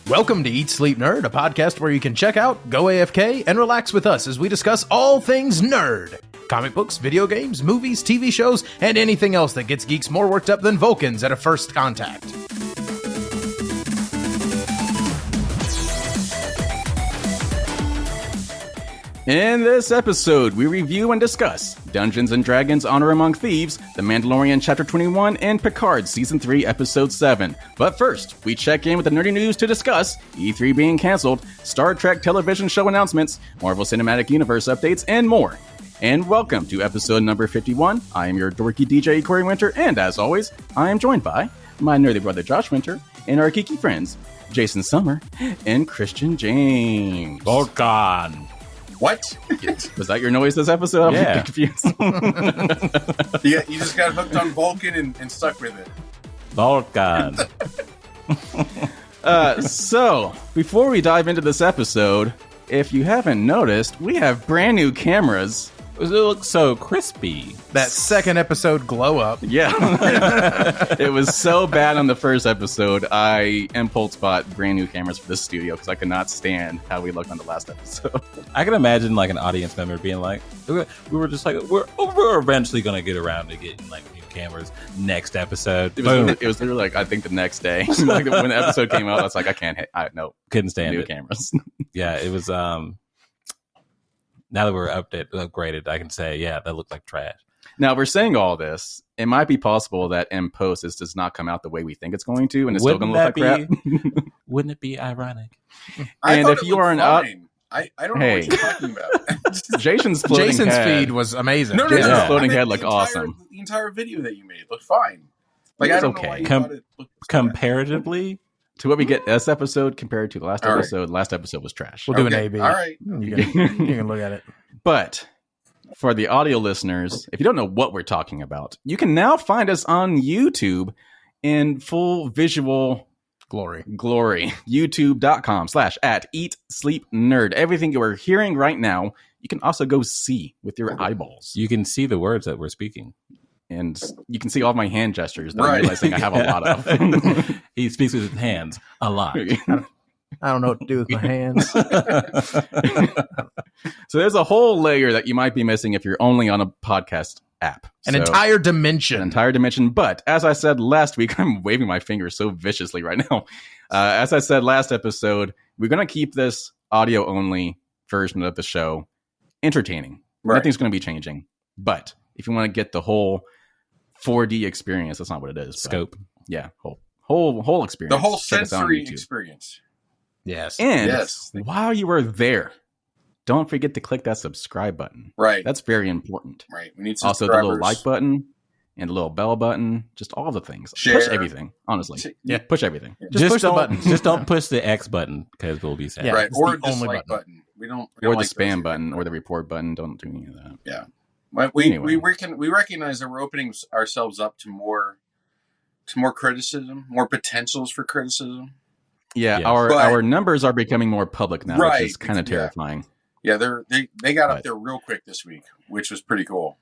Welcome to Eat Sleep Nerd, a podcast where you can check out, go AFK, and relax with us as we discuss all things nerd. Comic books, video games, movies, TV shows, and anything else that gets geeks more worked up than Vulcans at a first contact. In this episode, we review and discuss Dungeons & Dragons Honor Among Thieves, The Mandalorian Chapter 21, and Picard Season 3, Episode 7. But first, we check in with the nerdy news to discuss E3 being cancelled, Star Trek television show announcements, Marvel Cinematic Universe updates, and more. And welcome to episode number 51. I am your dorky DJ, Corey Winter, and as always, I am joined by my nerdy brother, Josh Winter, and our geeky friends, Jason Summer and Christian James. Vulcan. What? Was that your noise this episode? Yeah. I'm confused. You just got hooked on Vulcan and stuck with it. Vulcan. So, before we dive into this episode, if you haven't noticed, we have brand new cameras. It looks so crispy. That second episode glow up. Yeah. It was so bad on the first episode, I impulse bought brand new cameras for this studio because I could not stand how we looked on the last episode. I can imagine like an audience member being like, we were just like, we're eventually going to get around to getting like new cameras next epised. It was literally like, I think the next day. Like, when the episode came out, I was like, I can't, no. Couldn't stand new it. Cameras. Yeah, it was, now that we're upgraded, I can say, yeah, that looked like trash. Now, we're saying all this. It might be possible that in post this does not come out the way we think it's going to, and it's still going to look like crap. Wouldn't it be ironic? And if you are an I don't know what you're talking about. Jason's floating Jason's head. feed was amazing. No. Jason's floating I mean, head looked awesome. The entire video that you made looked fine. Like, It was I don't know okay. why you thought it looked Comparatively, To what we get this episode compared to the last All right. episode, last episode was trash. We'll do Okay, an AB. all right. You can look at it. But for the audio listeners, if you don't know what we're talking about, you can now find us on YouTube in full visual Glory. YouTube.com/@EatSleepNerd. Everything you are hearing right now, you can also go see with your eyeballs. you can see the words that we're speaking. And you can see all of my hand gestures that Right. I'm realizing I have a lot of. He speaks with his hands a lot. I don't know what to do with my hands. So there's a whole layer that you might be missing if you're only on a podcast app. An So- entire dimension. An entire dimension. But as I said last week, I'm waving my finger so viciously right now. As I said last episode, we're going to keep this audio only version of the show entertaining. Right. Nothing's going to be changing. But if you want to get the whole 4D experience, that's not what it is. but Scope. yeah, whole experience. The whole Check us out on sensory YouTube. experience. Yes. And Yes. while you are there, don't forget to click that subscribe button. Right. That's very important. Right. We need Also, subscribers. the little like button and the little bell button, just all the things. Share. Push everything, honestly. Yeah. Push everything. Just push the don't, button. just don't push the X button because we'll be sad. Yeah. Right. it's Or the the only dislike button. button. We don't Or the like spam those button either. or the report button. Don't do any of that. Yeah. Well, we Anyway. we recognize that we're opening ourselves up to more criticism, more potentials for criticism. Yeah, Yes. our But- numbers are becoming more public now, Right, which is kind of yeah. terrifying. Yeah, they got But- up there real quick this week, which was pretty cool.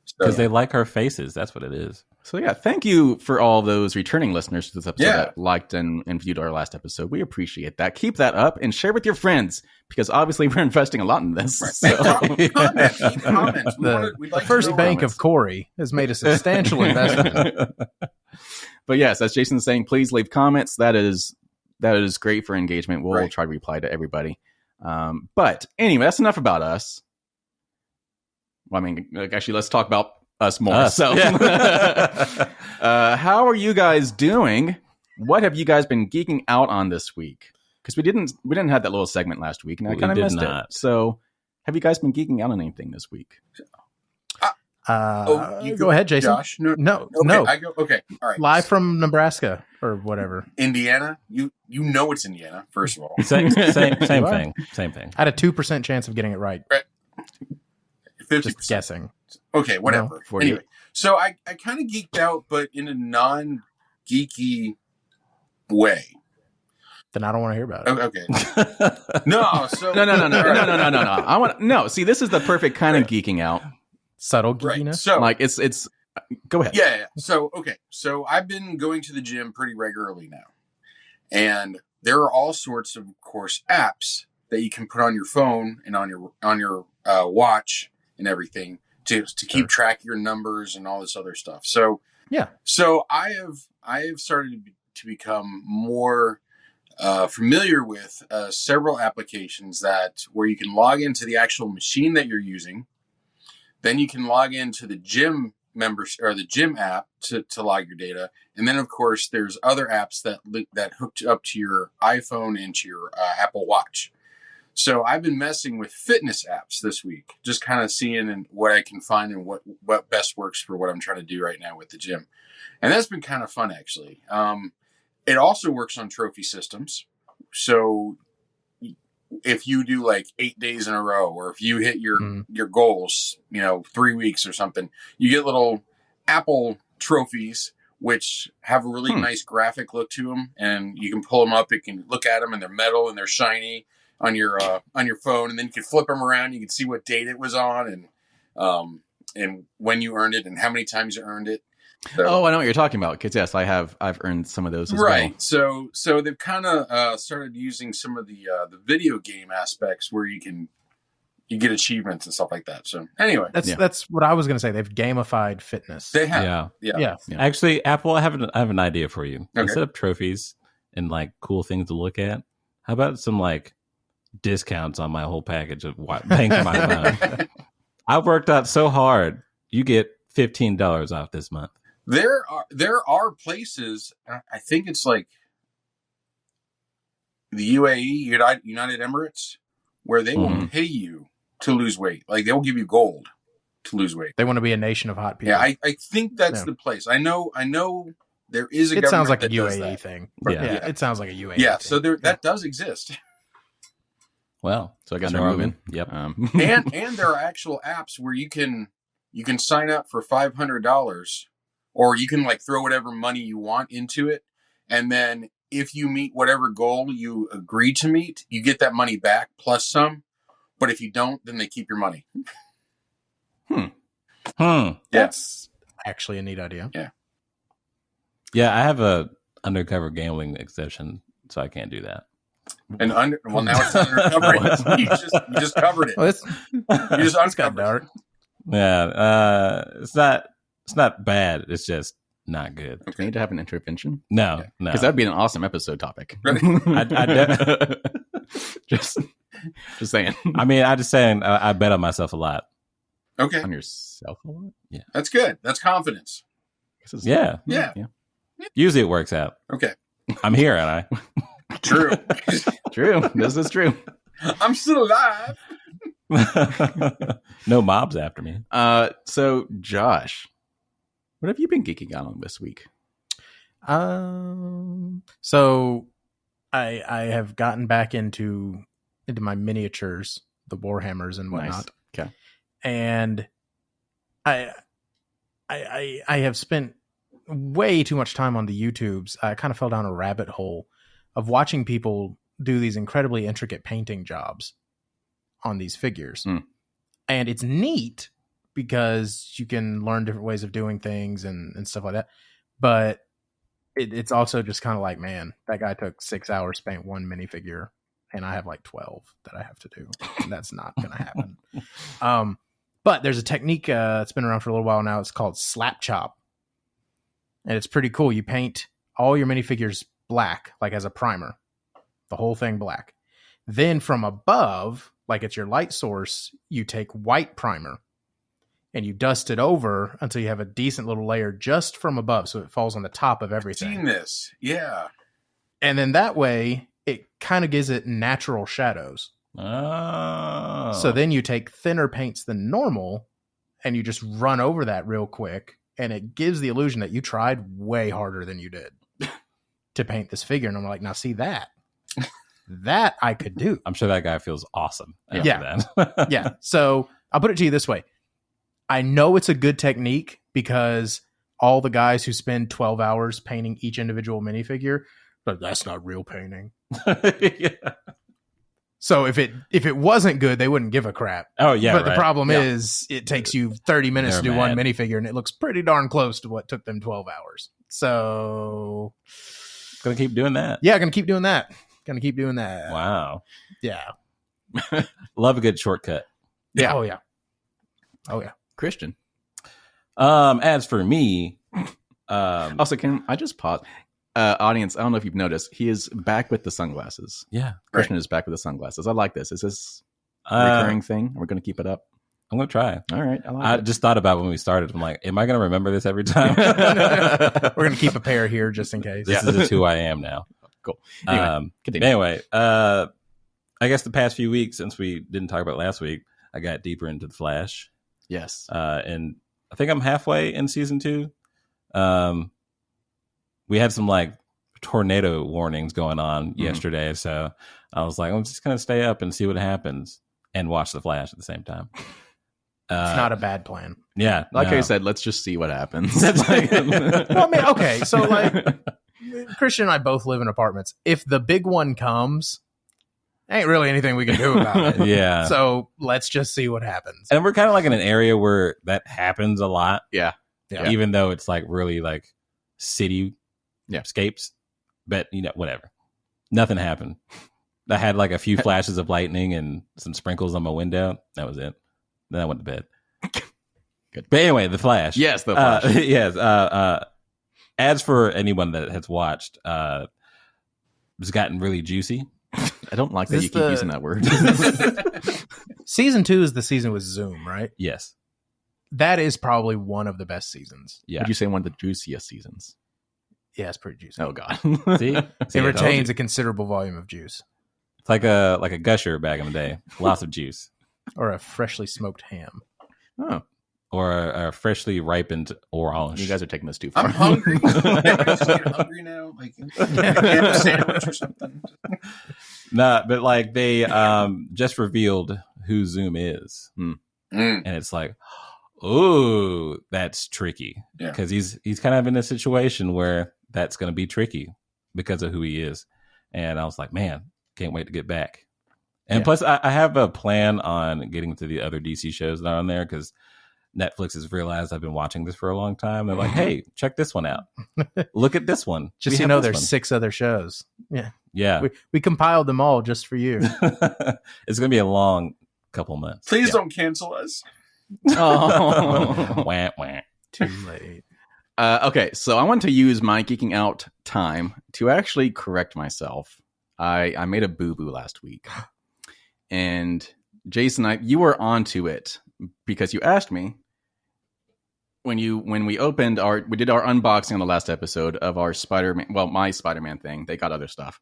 So, Because they like our faces. That's what it is. So yeah, thank you for all those returning listeners to this episode Yeah. that liked and viewed our last episode. We appreciate that. Keep that up and share with your friends because obviously we're investing a lot in this. Right. So. Comment, leave comments. We'd The like to first know bank comments. of Corey has made a substantial investment. But yes, as Jason's saying, please leave comments. That is great for engagement. We'll Right. try to reply to everybody. But anyway, that's enough about us. Well, I mean, actually, let's talk about us more. Us, So, yeah. how are you guys doing? What have you guys been geeking out on this week? Because we didn't have that little segment last week, and I We kind of did missed not. it. So, have you guys been geeking out on anything this week? You Go ahead, Jason. Josh. No. No, Okay, no. I go. Okay. All right. Live from Nebraska or whatever. Indiana. You know it's Indiana. First of all, Same You are. thing. Same thing. I had a 2% chance of getting it right. 50%. Just guessing. Okay, whatever. 48. Anyway, so I kind of geeked out, but in a non-geeky way. Then I don't want to hear about it. Okay. No. So No. I want no. See, this is the perfect kind of geeking out. Subtle Right. geekiness. So Like it's. Go ahead. yeah. So okay. So I've been going to the gym pretty regularly now, and there are all sorts of course, apps that you can put on your phone and on your watch and everything to keep track of your numbers and all this other stuff. So I have started to become more familiar with several applications where you can log into the actual machine that you're using. Then you can log into the gym or the gym app to log your data. And then of course there's other apps that hooked up to your iPhone and to your Apple Watch. So I've been messing with fitness apps this week, just kind of seeing what I can find and what best works for what I'm trying to do right now with the gym. And that's been kind of fun, actually. It also works on trophy systems. So if you do like 8 days in a row, or if you hit your goals, 3 weeks or something, you get little Apple trophies, which have a really nice graphic look to them. And you can pull them up. You can look at them and they're metal and they're shiny on your phone, and then you can flip them around. You can see what date it was on, and when you earned it, and how many times you earned it. So, I know what you're talking about. Because yes, I've earned some of those as right. well. So they've kind of started using some of the video game aspects where you get achievements and stuff like that. So anyway, that's what I was going to say. They've gamified fitness. They have, yeah. Actually, Apple, I have an idea for you. Okay. Instead of trophies and like cool things to look at, how about some like discounts on my whole package of paying for my phone? I worked out so hard. You get $15 off this month. There are places. I think it's like the UAE, United Emirates, where they will pay you to lose weight. Like they will give you gold to lose weight. They want to be a nation of hot people. Yeah, I think that's the place. I know. There is a. It sounds like a UAE thing. Yeah, it sounds like a UAE. Yeah, thing. so that does exist. Well, so I guess we're moving. Yep. And there are actual apps where you can sign up for $500, or you can like throw whatever money you want into it, and then if you meet whatever goal you agree to meet, you get that money back plus some. But if you don't, then they keep your money. That's actually a neat idea. Yeah. Yeah, I have a undercover gambling exception, so I can't do that. And now it's undercover. you just covered it. Well, you just uncovered dark. Yeah, it's not bad. It's just not good. Do we need to have an intervention? No, because that'd be an awesome episode topic. Just saying. I mean, I just saying. I bet on myself a lot. Okay, on yourself a lot. Yeah, that's good. That's confidence. Yeah. Usually it works out. Okay, I'm here, and I. True. True. This is true. I'm still alive. No mobs after me. So Josh, what have you been geeking on this week? So I have gotten back into my miniatures, the Warhammers and whatnot. Nice. Okay. And I have spent way too much time on the YouTubes. I kind of fell down a rabbit hole of watching people do these incredibly intricate painting jobs on these figures. And it's neat because you can learn different ways of doing things and stuff like that. But it's also just kind of like, man, that guy took 6 hours to paint one minifigure, and I have like 12 that I have to do. And that's not going to happen. But there's a technique that's been around for a little while now. It's called slap chop. And it's pretty cool. You paint all your minifigures black, like as a primer, the whole thing black. Then from above, like it's your light source, you take white primer and you dust it over until you have a decent little layer just from above, so it falls on the top of everything. I've seen this, yeah. And then that way, it kind of gives it natural shadows. Oh. So then you take thinner paints than normal, and you just run over that real quick, and it gives the illusion that you tried way harder than you did to paint this figure. And I'm like, now see that I could do. I'm sure that guy feels awesome after that. Yeah. So I'll put it to you this way. I know it's a good technique because all the guys who spend 12 hours painting each individual minifigure, but that's not real painting. Yeah. So if it wasn't good, they wouldn't give a crap. Oh, yeah. But the problem is it takes you 30 minutes to do one minifigure, and it looks pretty darn close to what took them 12 hours. So gonna keep doing that. Yeah, gonna keep doing that. Gonna keep doing that. Wow. Yeah. Love a good shortcut. Yeah. Oh, yeah. Oh, yeah. Christian. As for me, also, can I just pause? Audience, I don't know if you've noticed, he is back with the sunglasses. Yeah. Christian is back with the sunglasses. I like this. Is this a recurring thing? We're going to keep it up. I'm going to try. All right. I just thought about when we started. I'm like, am I going to remember this every time? We're going to keep a pair here just in case. This is just who I am now. Cool. Anyway, I guess the past few weeks, since we didn't talk about it last week, I got deeper into The Flash. Yes. And I think I'm halfway in season 2. We had some like tornado warnings going on yesterday, so I was like, I'm just going to stay up and see what happens and watch The Flash at the same time. It's not a bad plan. Yeah. Like I said, let's just see what happens. Well, I mean, okay. So, like, Christian and I both live in apartments. If the big one comes, ain't really anything we can do about it. Yeah. So, let's just see what happens. And we're kind of like in an area where that happens a lot. Yeah. Even though it's like really like city escapes. But, whatever. Nothing happened. I had like a few flashes of lightning and some sprinkles on my window. That was it. Then I went to bed. Good. But anyway, The Flash. Yes, The Flash. Yes. As for anyone that has watched, it's gotten really juicy. I don't like that you keep using that word. Season 2 is the season with Zoom, right? Yes. That is probably one of the best seasons. Yeah. Would you say one of the juiciest seasons? Yeah, it's pretty juicy. Oh, God. See, it retains a considerable volume of juice. It's like a gusher back in the day. Lots of juice. Or a freshly smoked ham. Oh. Or a freshly ripened orange. You guys are taking this too far. I'm hungry. I'm just getting hungry now. Like, a sandwich or something. Nah, but like they just revealed who Zoom is. And it's like, ooh, that's tricky. Because he's kind of in a situation where that's going to be tricky because of who he is. And I was like, man, can't wait to get back. And plus, I have a plan on getting to the other DC shows that are on there because Netflix has realized I've been watching this for a long time. They're like, hey, check this one out. Look at this one. Just so you know, there's 6 other shows. Yeah. We compiled them all just for you. It's going to be a long couple months. Please don't cancel us. Oh. Wah, wah. Too late. Okay, so I want to use my geeking out time to actually correct myself. I made a boo-boo last week. And Jason, you were onto it because you asked me when we did our unboxing on the last episode of our Spider-Man, well, my Spider-Man thing. They got other stuff.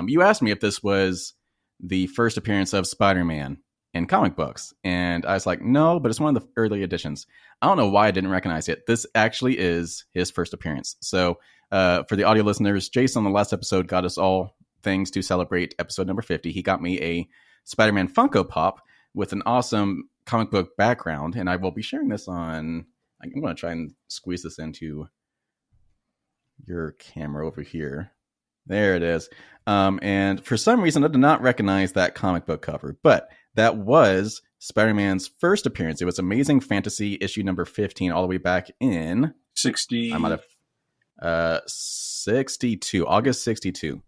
You asked me if this was the first appearance of Spider-Man in comic books, and I was like, no, but it's one of the early editions. I don't know why I didn't recognize it. This actually is his first appearance. So for the audio listeners, Jason on the last episode got us all things to celebrate episode number 50. He got me a Spider-Man Funko Pop with an awesome comic book background, and I will be sharing this on... I'm going to try and squeeze this into your camera over here. There it is. And for some reason, I did not recognize that comic book cover, but that was Spider-Man's first appearance. It was Amazing Fantasy issue number 15, all the way back in... 60. I might have... 62. August 62.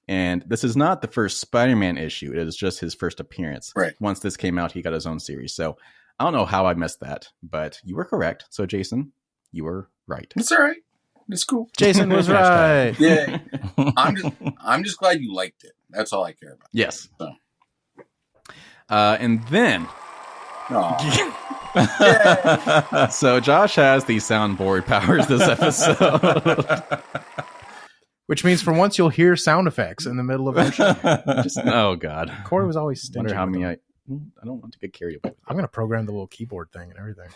And this is not the first Spider-Man issue. It is just his first appearance. Right. Once this came out, he got his own series. So I don't know how I missed that, but you were correct. So Jason, you were right. It's all right. It's cool. Jason was right. Yeah. I'm just glad you liked it. That's all I care about. Yes. So. And then... So Josh has the soundboard powers this episond. Which means for once you'll hear sound effects in the middle of our show. Oh, God. Corey was always stingy. Wonder how many I don't want to get carried away. I'm going to program the little keyboard thing and everything.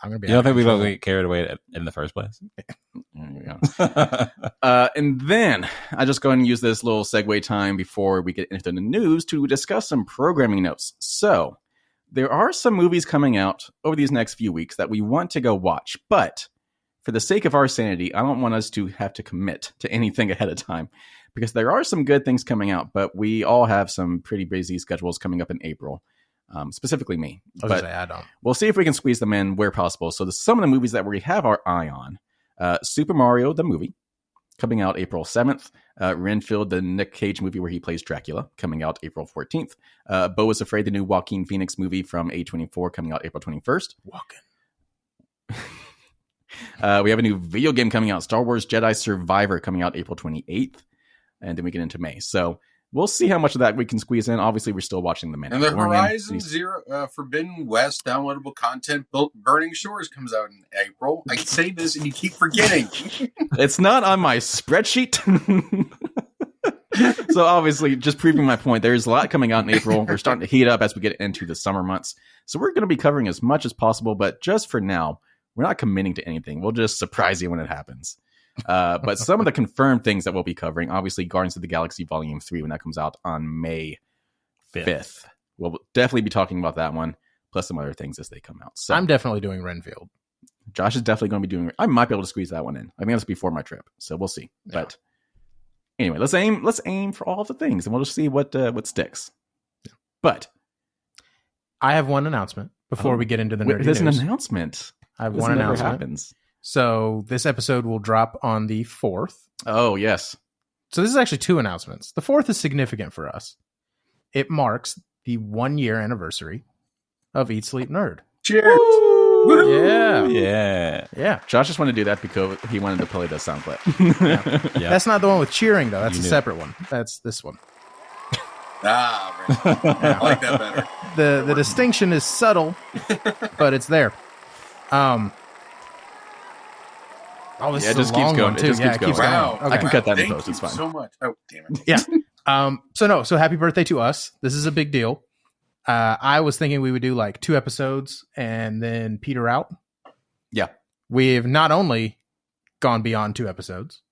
I'm going to be. You don't think we don't get carried away in the first place? And then I just go ahead and use this little segue time before we get into the news to discuss some programming notes. So there are some movies coming out over these next few weeks that we want to go watch, but for the sake of our sanity, I don't want us to have to commit to anything ahead of time because there are some good things coming out, but we all have some pretty busy schedules coming up in April, specifically me. I don't. We'll see if we can squeeze them in where possible. So some of the movies that we have our eye on, Super Mario, the movie, coming out April 7th. Renfield, the Nick Cage movie where he plays Dracula, coming out April 14th. Beau is Afraid, the new Joaquin Phoenix movie from A24, coming out April 21st. We have a new video game coming out, Star Wars Jedi Survivor, coming out April 28th. And then we get into May. So we'll see how much of that we can squeeze in. Obviously, we're still watching The Mandalorian. And the Horizon Zero Forbidden West downloadable content Burning Shores comes out in April. I say this and you keep forgetting. It's not on my spreadsheet. So obviously, just proving my point, there's a lot coming out in April. We're starting to heat up as we get into the summer months. So we're going to be covering as much as possible. But just for now, we're not committing to anything. We'll just surprise you when it happens. But some of the confirmed things that we'll be covering, obviously Guardians of the Galaxy Volume 3 when that comes out on May 5th. We'll definitely be talking about that one, plus some other things as they come out. So I'm definitely doing Renfield. Josh is definitely going to be doing. I might be able to squeeze that one in. I think that's before my trip, so we'll see. Yeah. But anyway, let's aim for all the things, and we'll just see what sticks. Yeah. But I have one announcement before we get into the nerdy there's news. an announcement. I have one announcement. Happens. So this episode will drop on the 4th. Oh, yes. So this is actually 2 announcements. The 4th is significant for us. It marks the 1-year anniversary of Eat Sleep Nerd. Cheers! Yeah. Yeah. Josh just wanted to do that because he wanted to play the sound clip. Yeah. That's not the one with cheering, though. That's a separate one. That's this one. Right. I like that better. The distinction is subtle, but it's there. Oh, this is a long keeps going. one, too. It just keeps going. Wow. I can cut that in Thank post. It's you fine. so much. Oh, damn it. Yeah. So happy birthday to us. This is a big deal. I was thinking we would do like 2 episodes and then peter out. Yeah. We've not only gone beyond 2 episodes,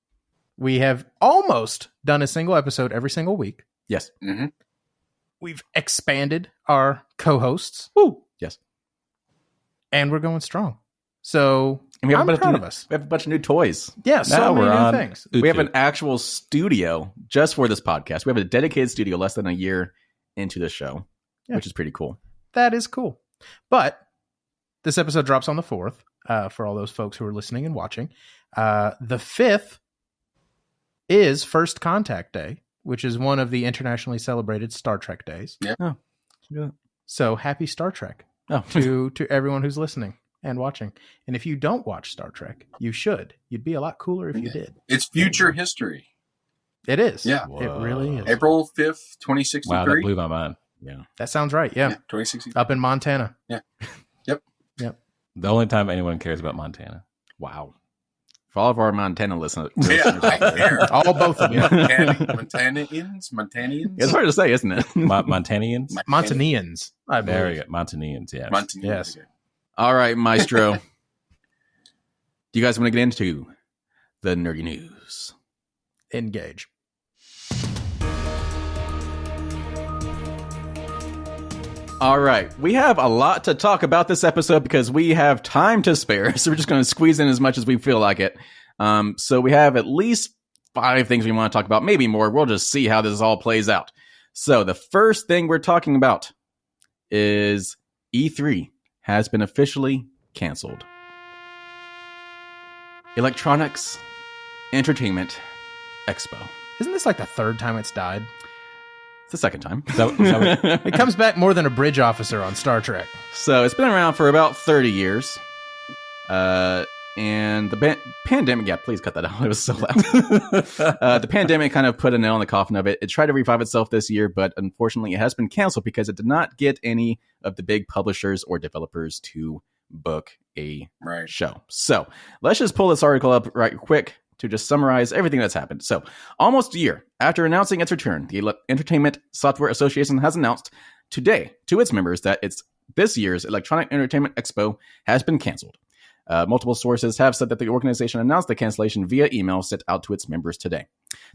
we have almost done a single episode every single week. Yes. Mm-hmm. We've expanded our co-hosts. Woo. Yes. And we're going strong. So and we have I'm proud of us. We have a bunch of new toys. Yeah, so many new things. We have an actual studio just for this podcast. We have a dedicated studio less than a year into the show, which is pretty cool. That is cool. But this episode drops on the 4th for all those folks who are listening and watching. The 5th is First Contact Day, which is one of the internationally celebrated Star Trek days. Yeah. Oh, yeah. So happy Star Trek to everyone who's listening and watching. And if you don't watch Star Trek, you should. You'd be a lot cooler if you did. It's future history. It is. Yeah. Whoa. It really is. April 5th, 2063. Wow, that blew my mind. Yeah. That sounds right. Yeah. 2063. Up in Montana. Yeah. Yep. The only time anyone cares about Montana. Wow. For all of our Montana listeners. Yeah, I care. All both of you. Montanians? It's hard to say, isn't it? Montanians? Montaneans. I believe. Very good. Montanians, yes. Montanians. Yes. All right, Maestro. Do you guys want to get into the nerdy news? Engage. All right. We have a lot to talk about this episode because we have time to spare. So we're just going to squeeze in as much as we feel like it. So we have at least 5 things we want to talk about, maybe more. We'll just see how this all plays out. So the first thing we're talking about is E3 has been officially canceled. Electronics Entertainment Expo. Isn't this like the 3rd time it's died? It's the 2nd time. It comes back more than a bridge officer on Star Trek. So it's been around for about 30 years. And the pandemic, yeah, please cut that out. It was so loud. The pandemic kind of put a nail in the coffin of it. It tried to revive itself this year, but unfortunately it has been canceled because it did not get any of the big publishers or developers to book a show. So let's just pull this article up right quick to just summarize everything that's happened. So almost a year after announcing its return, the Entertainment Software Association has announced today to its members that this year's Electronic Entertainment Expo has been canceled. Multiple sources have said that the organization announced the cancellation via email sent out to its members today.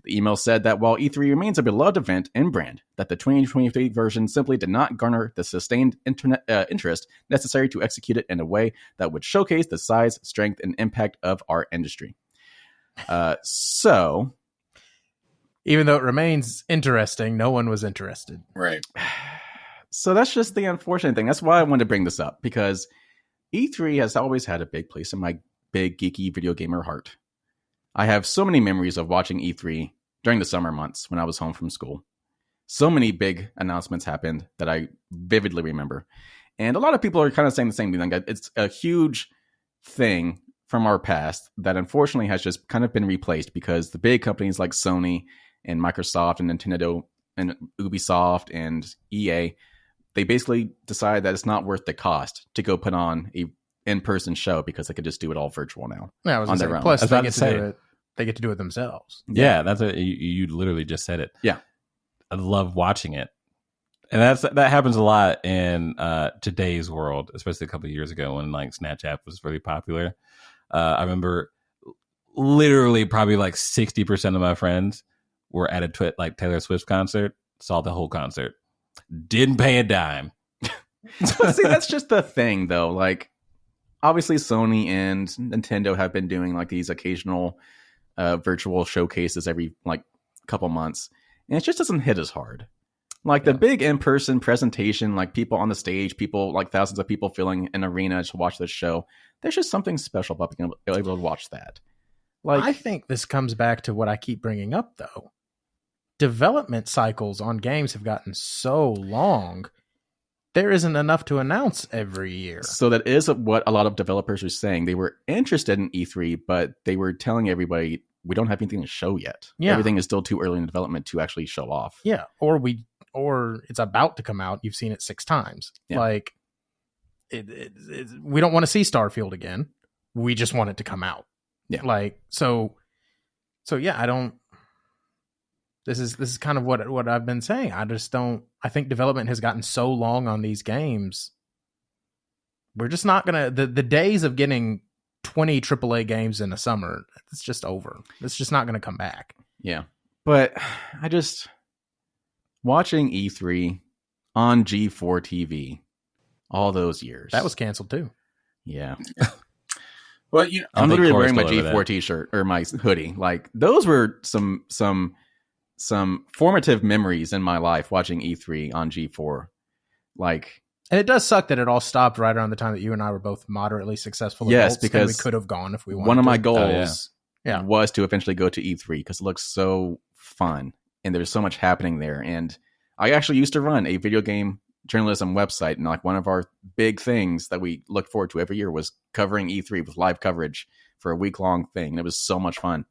The email said that while E3 remains a beloved event and brand, that the 2023 version simply did not garner the sustained interest necessary to execute it in a way that would showcase the size, strength, and impact of our industry. So, even though it remains interesting, no one was interested. Right. So that's just the unfortunate thing. That's why I wanted to bring this up, because E3 has always had a big place in my big geeky video gamer heart. I have so many memories of watching E3 during the summer months when I was home from school. So many big announcements happened that I vividly remember. And a lot of people are kind of saying the same thing. Like, it's a huge thing from our past that unfortunately has just kind of been replaced because the big companies like Sony and Microsoft and Nintendo and Ubisoft and EA, they basically decide that it's not worth the cost to go put on a in-person show because they could just do it all virtual now. Yeah, I was on their their own. Plus, I was they about get to to say. do it. They get to do it themselves. Yeah, that's it. You literally just said it. Yeah. I love watching it. And that happens a lot in today's world, especially a couple of years ago when like Snapchat was really popular. I remember literally probably like 60% of my friends were at a like Taylor Swift concert, saw the whole concert, didn't pay a dime. See, that's just the thing, though. Like, obviously, Sony and Nintendo have been doing like these occasional virtual showcases every like couple months, and it just doesn't hit as hard. Like the big in-person presentation, like people on the stage, people like thousands of people filling an arena to watch this show. There's just something special about being able to watch that. Like, I think this comes back to what I keep bringing up, though. Development cycles on games have gotten so long. There isn't enough to announce every year. So that is what a lot of developers are saying. They were interested in E3, but they were telling everybody, we don't have anything to show yet. Yeah. Everything is still too early in development to actually show off. Yeah, or it's about to come out. You've seen it 6 times. Yeah. Like, we don't want to see Starfield again. We just want it to come out. Yeah. Like, so yeah, I don't. This is kind of what I've been saying. I just don't. I think development has gotten so long on these games. We're just not gonna the days of getting 20 AAA games in a summer. It's just over. It's just not gonna come back. Yeah, but I just watching E3 on G4 TV all those years. That was canceled too. Yeah. Well, I'm literally wearing my Corey's still over G4 T-shirt or my hoodie. Like, those were some formative memories in my life watching E3 on G4. Like, and it does suck that it all stopped right around the time that you and I were both moderately successful. Yes, adults, and because we could have gone if we wanted. one of my to. goals Yeah. was to eventually go to E3 because it looks so fun and there's so much happening there. And I actually used to run a video game journalism website, and like one of our big things that we looked forward to every year was covering E3 with live coverage for a week-long thing, and it was so much fun.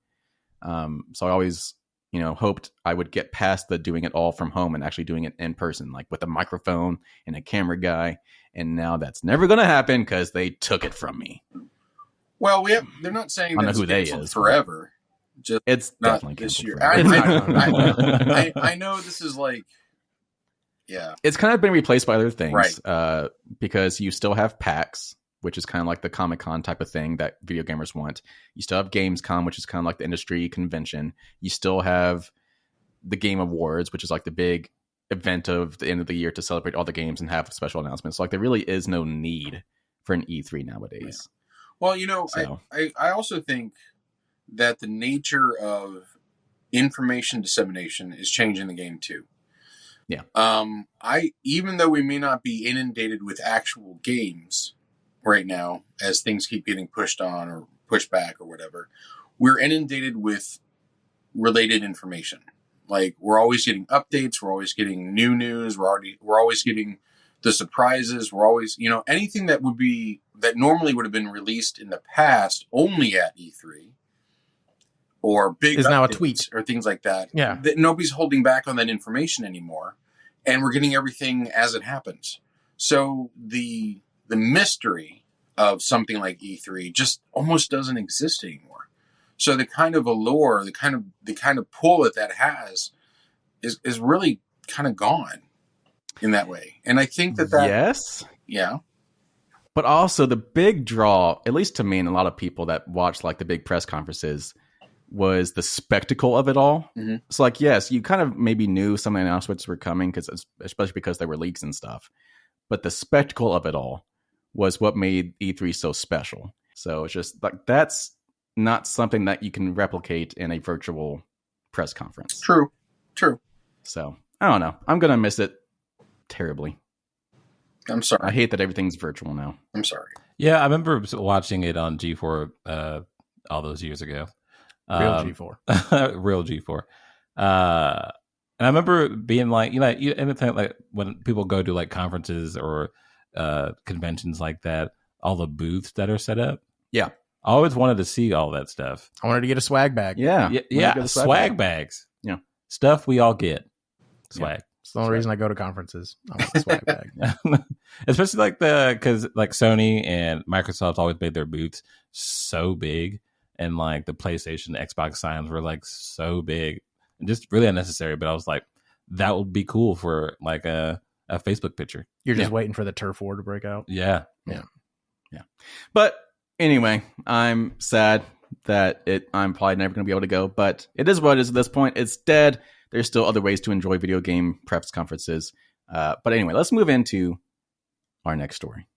So I always, hoped I would get past the doing it all from home and actually doing it in person, like with a microphone and a camera guy. And now that's never going to happen because they took it from me. Well, they're not saying I that know it's who they canceled is, forever. Just It's not definitely this canceled year. forever. I know this is like, yeah. It's kind of been replaced by other things, Right. Because you still have PAX, which is kind of like the Comic-Con type of thing that video gamers want. You still have Gamescom, which is kind of like the industry convention. You still have the Game Awards, which is like the big event of the end of the year to celebrate all the games and have special announcements. Like, there really is no need for an E3 nowadays. Well, So. I also think that the nature of information dissemination is changing the game too. Yeah. Even though we may not be inundated with actual games right now, as things keep getting pushed on or pushed back or whatever, we're inundated with related information. Like, we're always getting updates. We're always getting new news. We're always getting the surprises. We're always, anything that normally would have been released in the past only at E3 or big Is now a updates tweet or things like that. Yeah. That nobody's holding back on that information anymore, and we're getting everything as it happens. So the mystery of something like E3 just almost doesn't exist anymore. So the kind of allure, the kind of pull that has is really kind of gone in that way. And I think that Yes. yeah. But also the big draw, at least to me and a lot of people that watch like the big press conferences, was the spectacle of it all. Mm-hmm. So like, yes, you kind of maybe knew some of the announcements were coming, especially because there were leaks and stuff. But the spectacle of it all was what made E3 so special. So it's just like, that's not something that you can replicate in a virtual press conference. True. So I don't know. I'm going to miss it terribly. I'm sorry. I hate that everything's virtual now. I'm sorry. Yeah, I remember watching it on G4 all those years ago. Real G4. Real G4. And I remember being like, anything like when people go to like conferences or conventions like that, all the booths that are set up. Yeah. I always wanted to see all that stuff. I wanted to get a swag bag. Yeah. Swag bags. Yeah. Stuff we all get. Swag. Yeah. It's the only reason I go to conferences. I want a swag bag. Especially like because like Sony and Microsoft always made their booths so big, and like the PlayStation, Xbox signs were like so big and just really unnecessary. But I was like, that would be cool for like a Facebook picture. You're just waiting for the turf war to break out. Yeah. But anyway, I'm sad that I'm probably never going to be able to go, but it is what it is at this point. It's dead. There's still other ways to enjoy video game preps conferences. But anyway, let's move into our next story.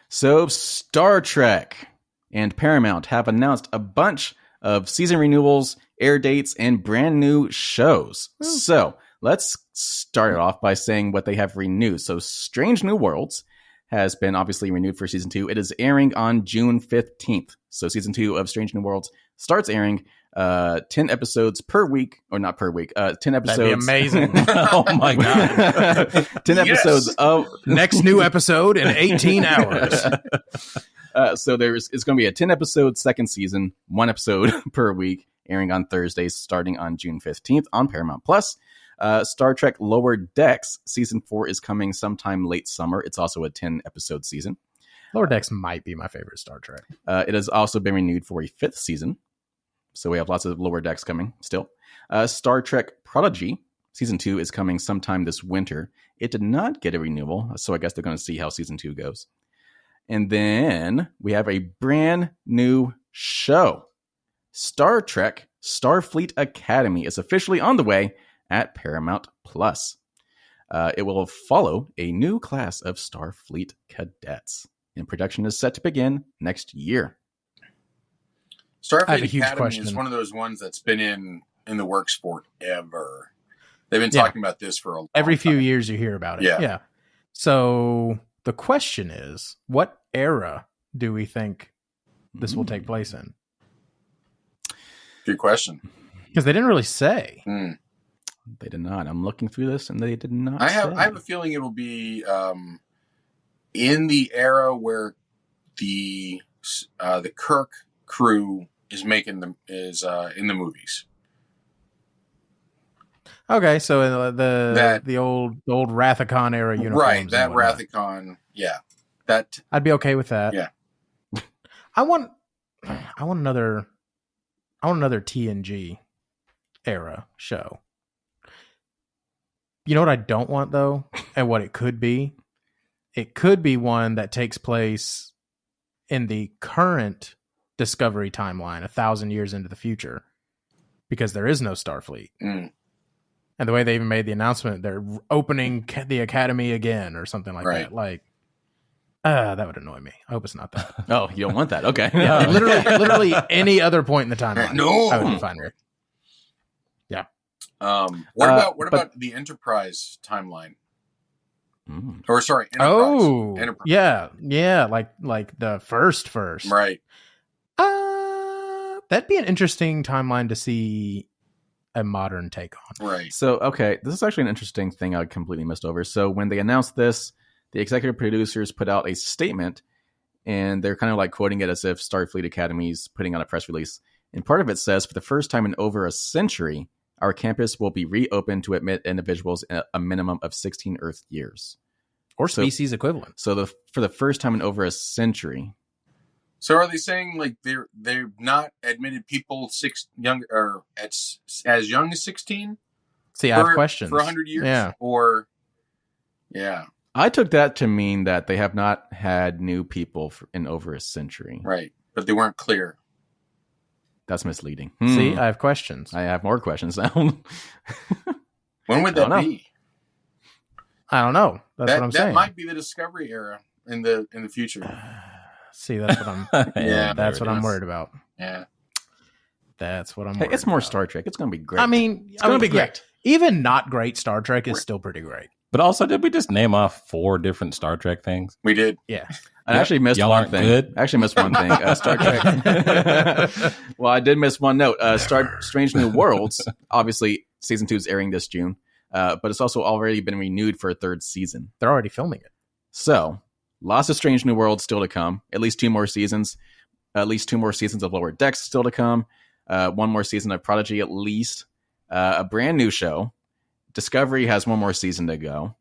So Star Trek and Paramount have announced a bunch of season renewals, air dates, and brand new shows. So let's start it off by saying what they have renewed. So Strange New Worlds has been obviously renewed for season 2. It is airing on June 15th. So season 2 of Strange New Worlds starts airing 10 episodes per week, or not per week, 10 episodes. That'd be amazing. Oh my God. 10 episodes of next new episode in 18 hours. So it's going to be a 10 episode second season, 1 episode per week, airing on Thursdays starting on June 15th on Paramount Plus. Star Trek Lower Decks season 4 is coming sometime late summer. It's also a 10 episode season. Lower Decks might be my favorite Star Trek. It has also been renewed for a 5th season. So we have lots of Lower Decks coming still. Star Trek Prodigy season 2 is coming sometime this winter. It did not get a renewal, so I guess they're going to see how season 2 goes. And then we have a brand new show. Star Trek Starfleet Academy is officially on the way at Paramount Plus. It will follow a new class of Starfleet cadets. And production is set to begin next year. Starfleet Academy is one of those ones that's been in the works forever. They've been talking about this for a long Every few time. years you hear about it. Yeah. So the question is, what era do we think this will take place in? Good question. Because they didn't really say. They did not. I'm looking through this, and they did not. I have a feeling it'll be in the era where the Kirk crew is making them in the movies. Okay, so the old Rathacon era uniforms, right? That Rathacon, yeah. That I'd be okay with that. Yeah. I want another TNG era show. You know what I don't want though, and what it could be? It could be one that takes place in the current Discovery timeline, 1,000 years into the future, because there is no Starfleet. And the way they even made the announcement, they're opening the Academy again or something like that. Like, that would annoy me. I hope it's not that. Oh, you don't want that? Okay. Yeah, literally any other point in the timeline. No, I would be fine with. Yeah. What about the Enterprise timeline? Or sorry, Enterprise. Oh, Enterprise. yeah, like the first. Right. That'd be an interesting timeline to see a modern take on. Right. So, okay, this is actually an interesting thing I completely missed over. So when they announced this, the executive producers put out a statement, and they're kind of like quoting it as if Starfleet Academy's putting out a press release. And part of it says, for the first time in over a century, our campus will be reopened to admit individuals a minimum of 16 Earth years. Or species equivalent. So for the first time in over a century. So are they saying like they've not admitted people as young as 16? See, I have questions for 100 years. Yeah. Or yeah. I took that to mean that they have not had new people in over a century. Right, but they weren't clear. That's misleading. See, I have questions. I have more questions now. When would that be? I don't know. That's what I'm saying. That might be the Discovery era in the future. See, that's what I'm. That's what I'm worried about. Yeah, that's what I'm. Hey, it's more Star Trek. It's going to be great. I mean, it's going to be great. Even not great Star Trek is still pretty great. But also, did we just name off 4 different Star Trek things? We did. Yeah. I actually missed Y'all one aren't thing. good? I actually missed one thing. Star Trek. Well, I did miss one note. Strange New Worlds. Obviously, season 2 is airing this June, but it's also already been renewed for a 3rd season. They're already filming it. So, lots of Strange New Worlds still to come. At least 2 more seasons. At least 2 more seasons of Lower Decks still to come. 1 more season of Prodigy at least. A brand new show. Discovery has 1 more season to go.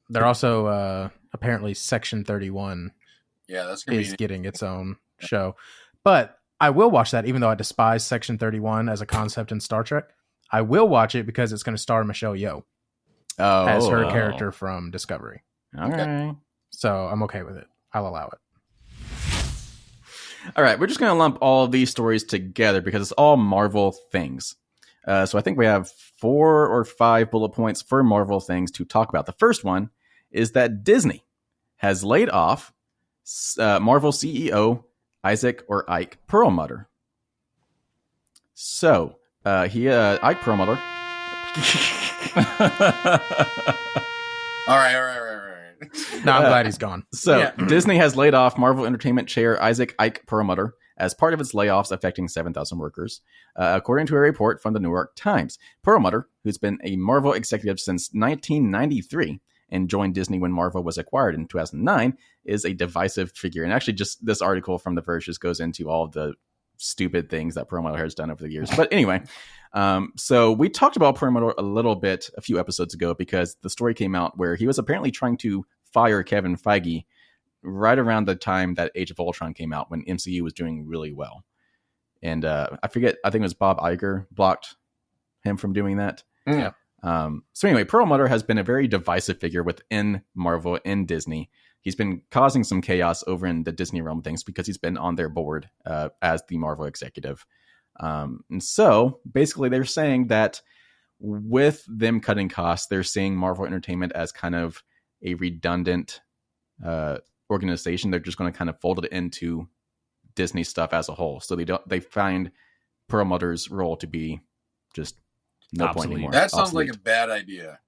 They're also apparently Section 31 that's getting its own show. But I will watch that, even though I despise Section 31 as a concept in Star Trek. I will watch it because it's going to star Michelle Yeoh as her character from Discovery. All right. So I'm okay with it. I'll allow it. All right, we're just going to lump all of these stories together because it's all Marvel things. So I think we have 4 or 5 bullet points for Marvel things to talk about. The first one is that Disney has laid off Marvel CEO Ike Perlmutter. So Ike Perlmutter. All right. No, I'm glad he's gone. So Disney has laid off Marvel Entertainment chair Ike Perlmutter as part of its layoffs affecting 7,000 workers, according to a report from the New York Times. Perlmutter, who's been a Marvel executive since 1993 and joined Disney when Marvel was acquired in 2009, is a divisive figure. And actually, just this article from The Verge just goes into all of the stupid things that Perlmutter has done over the years. But anyway, so we talked about Perlmutter a little bit a few episodes ago because the story came out where he was apparently trying to fire Kevin Feige right around the time that Age of Ultron came out when MCU was doing really well. And I think it was Bob Iger blocked him from doing that. Yeah. So anyway, Perlmutter has been a very divisive figure within Marvel and Disney. He's been causing some chaos over in the Disney realm things because he's been on their board as the Marvel executive. And so basically they're saying that with them cutting costs, they're seeing Marvel Entertainment as kind of a redundant organization. They're just going to kind of fold it into Disney stuff as a whole. So they find Perlmutter's role to be just no obsolete. point anymore. That sounds like a bad idea.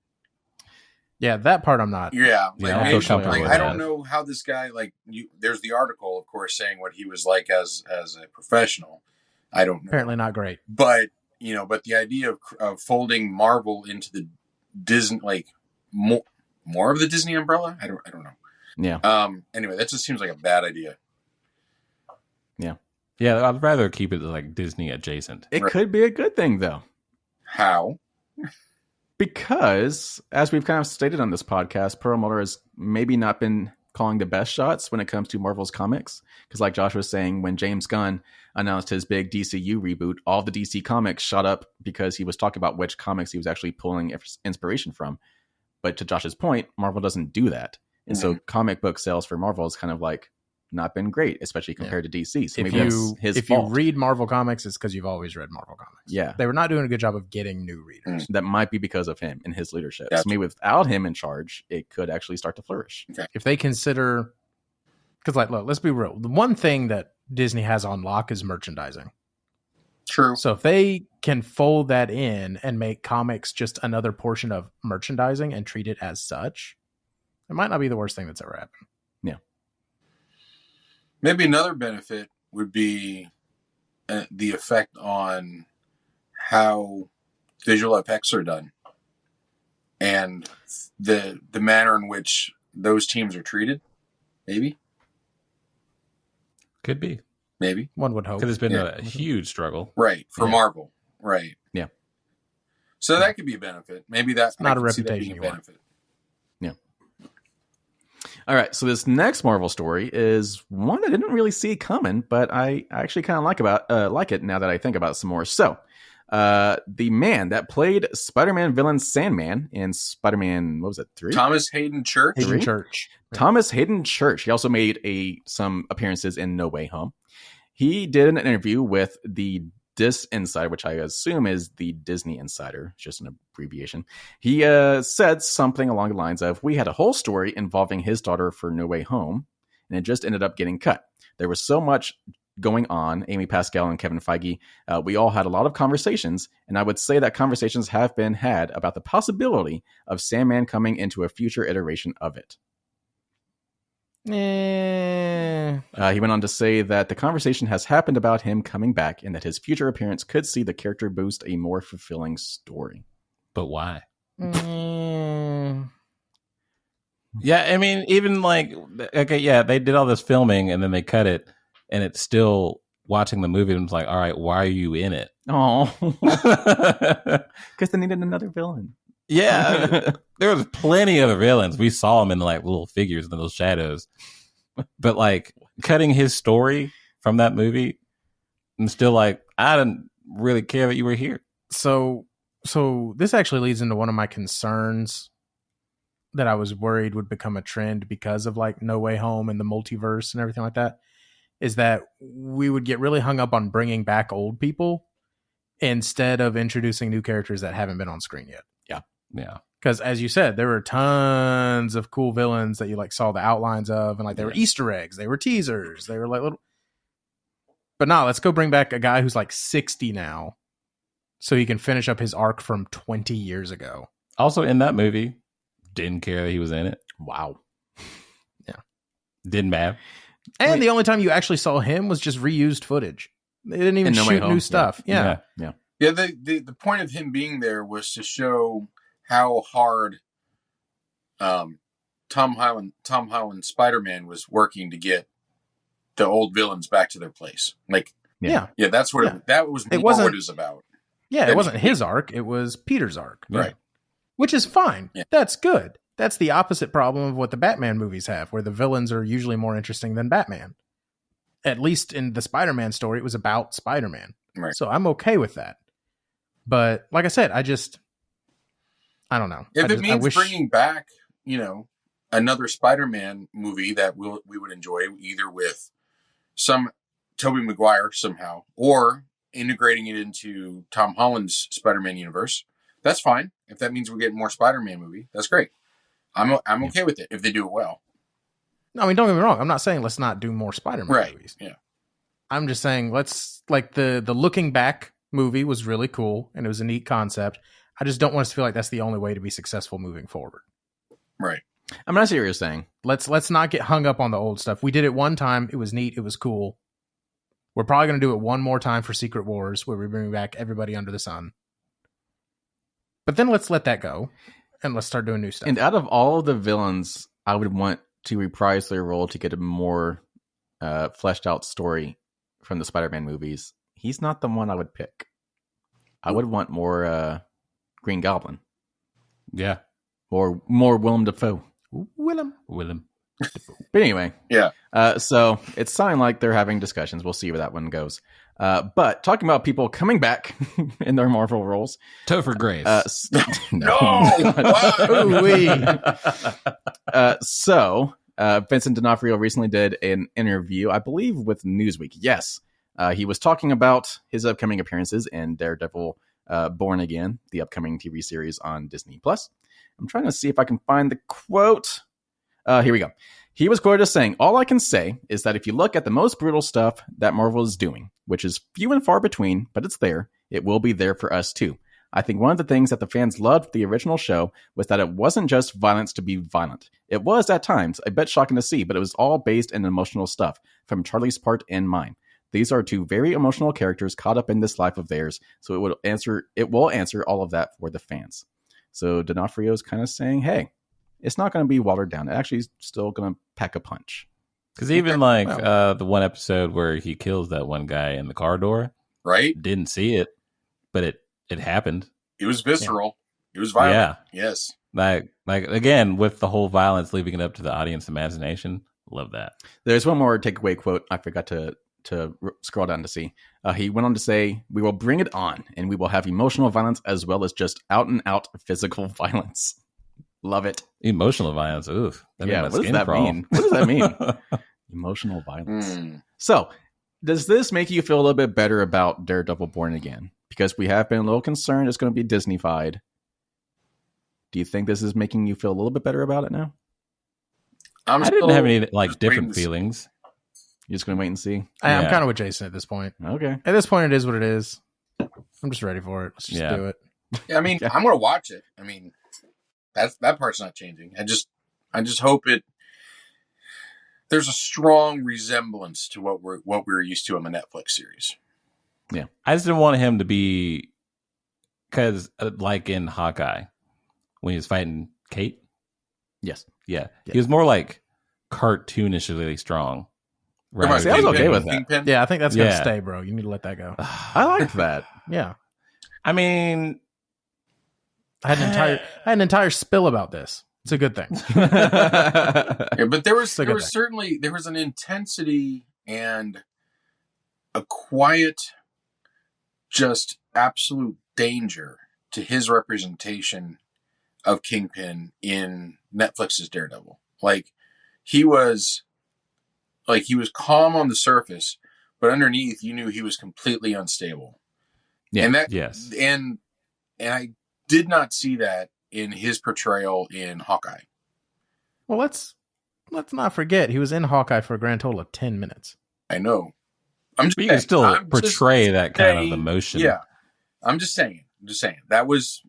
Yeah, that part I'm not. Yeah, I feel comfortable with I that. don't know how this guy there's the article, of course, saying what he was like as a professional. I don't know. Apparently not great. But but the idea of folding Marvel into the Disney, like more of the Disney umbrella, I don't know. Yeah. Anyway, that just seems like a bad idea. Yeah, I'd rather keep it like Disney adjacent. It could be a good thing though. How? Because, as we've kind of stated on this podcast, Perlmutter has maybe not been calling the best shots when it comes to Marvel's comics. Because like Josh was saying, when James Gunn announced his big DCU reboot, all the DC comics shot up because he was talking about which comics he was actually pulling inspiration from. But to Josh's point, Marvel doesn't do that. And so comic book sales for Marvel is kind of like not been great, especially compared to DC. So maybe that's his fault. If you read Marvel comics, it's because you've always read Marvel comics. Yeah. They were not doing a good job of getting new readers. That might be because of him and his leadership. Gotcha. So maybe without him in charge, it could actually start to flourish. Okay. If they consider, because look, let's be real. The one thing that Disney has on lock is merchandising. True. So if they can fold that in and make comics just another portion of merchandising and treat it as such, it might not be the worst thing that's ever happened. Yeah. Maybe another benefit would be the effect on how visual effects are done and the manner in which those teams are treated. Maybe. Could be. Maybe. One would hope. Because it's been a huge struggle. Right. For Marvel. Right. Yeah. So that could be a benefit. Maybe that's not a reputation you want. Yeah. All right. So this next Marvel story is one I didn't really see coming, but I actually kind of like it now that I think about it some more. So the man that played Spider-Man villain Sandman in Spider-Man, what was it, 3? Thomas Hayden Church. Thomas Hayden Church. He also made some appearances in No Way Home. He did an interview with the Dis Insider, which I assume is the Disney Insider, just an abbreviation. He said something along the lines of, "We had a whole story involving his daughter for No Way Home, and it just ended up getting cut. There was so much going on, Amy Pascal and Kevin Feige. We all had a lot of conversations, and I would say that conversations have been had about the possibility of Sandman coming into a future iteration of it." He went on to say that the conversation has happened about him coming back and that his future appearance could see the character boost a more fulfilling story. But why? Yeah, I mean, even like, okay, yeah, they did all this filming and then they cut it, and it's still watching the movie and it's like, all right, why are you in it? Oh, because they needed another villain. Yeah, there was plenty of villains. We saw them in like little figures in those shadows, but like cutting his story from that movie, I'm still like, I didn't really care that you were here. So this actually leads into one of my concerns that I was worried would become a trend because of like No Way Home and the multiverse and everything like that, is that we would get really hung up on bringing back old people instead of introducing new characters that haven't been on screen yet. Yeah. Because as you said, there were tons of cool villains that you like saw the outlines of, and like they were Easter eggs, they were teasers, they were like little. But now let's go bring back a guy who's like 60 now, so he can finish up his arc from 20 years ago. Also in that movie, didn't care that he was in it. Wow. Yeah. Didn't matter. And the only time you actually saw him was just reused footage. They didn't even shoot new stuff. Yeah. The point of him being there was to show how hard Tom Holland Spider-Man was working to get the old villains back to their place. Like, that's what that was. It wasn't what it was about. Yeah, it wasn't his arc. It was Peter's arc, right? Which is fine. Yeah. That's good. That's the opposite problem of what the Batman movies have, where the villains are usually more interesting than Batman. At least in the Spider-Man story, it was about Spider-Man. Right. So I'm okay with that. But like I said, I don't know. If it means bringing back, another Spider-Man movie that we would enjoy, either with some Tobey Maguire somehow, or integrating it into Tom Holland's Spider-Man universe, that's fine. If that means we're getting more Spider-Man movie, that's great. I'm okay with it if they do it well. No, I mean, don't get me wrong. I'm not saying let's not do more Spider-Man movies. Yeah. I'm just saying let's, like, the Looking Back movie was really cool and it was a neat concept. I just don't want us to feel like that's the only way to be successful moving forward. Right. I mean, I see what you're saying. Let's not get hung up on the old stuff. We did it one time. It was neat. It was cool. We're probably going to do it one more time for Secret Wars, where we bring back everybody under the sun. But then let's let that go and let's start doing new stuff. And out of all of the villains, I would want to reprise their role to get a more fleshed out story from the Spider-Man movies. He's not the one I would pick. I would want more Green Goblin. Yeah. Or more Willem Dafoe. Willem. But anyway. Yeah. So it's sounding like they're having discussions. We'll see where that one goes. But talking about people coming back in their Marvel roles. Topher Grace. So Vincent D'Onofrio recently did an interview, I believe, with Newsweek. Yes. He was talking about his upcoming appearances in Daredevil Born Again, the upcoming TV series on Disney+. I'm trying to see if I can find the quote. Here we go. He was quoted as saying, "All I can say is that if you look at the most brutal stuff that Marvel is doing, which is few and far between, but it's there, it will be there for us too. I think one of the things that the fans loved the original show was that it wasn't just violence to be violent. It was at times a bit shocking to see, but it was all based in emotional stuff, from Charlie's part and mine. These are two very emotional characters caught up in this life of theirs, so it will answer all of that for the fans." So D'Onofrio is kind of saying, hey, it's not going to be watered down. It actually is still going to pack a punch. Because even like the one episode where he kills that one guy in the car door, right? Didn't see it, but it happened. It was visceral. Yeah. It was violent. Yeah. Yes. Like again, with the whole violence, leaving it up to the audience imagination. Love that. There's one more takeaway quote I forgot to scroll down to see. He went on to say, "We will bring it on, and we will have emotional violence as well as just out and out physical violence." Love it. Emotional violence. Oof. What does that mean? What does that mean? Emotional violence. So, does this make you feel a little bit better about Daredevil Born Again? Because we have been a little concerned it's going to be Disney-fied. Do you think this is making you feel a little bit better about it now? I didn't have any different feelings. You're just going to wait and see? I'm kind of with Jason at this point. Okay. At this point, it is what it is. I'm just ready for it. Let's just do it. Yeah, I mean, I'm going to watch it. I mean, that part's not changing. I just hope it. there's a strong resemblance to what we're used to in the Netflix series. Yeah, I just didn't want him to be, because like in Hawkeye when he was fighting Kate. Yes. Yeah. He was more like cartoonishly strong. Right. See, I was okay with that. Kingpin? Yeah, I think that's gonna stay, bro. You need to let that go. I liked that. Yeah. I mean, I had an entire spill about this. It's a good thing. Yeah, but there was an intensity and a quiet, just absolute danger to his representation of Kingpin in Netflix's Daredevil. Like he was calm on the surface, but underneath you knew he was completely unstable. Yeah. And that, yes. And I did not see that in his portrayal in Hawkeye. Well, let's not forget he was in Hawkeye for a grand total of 10 minutes. I know. But you can still portray that kind of emotion. Yeah. I'm just saying. That was,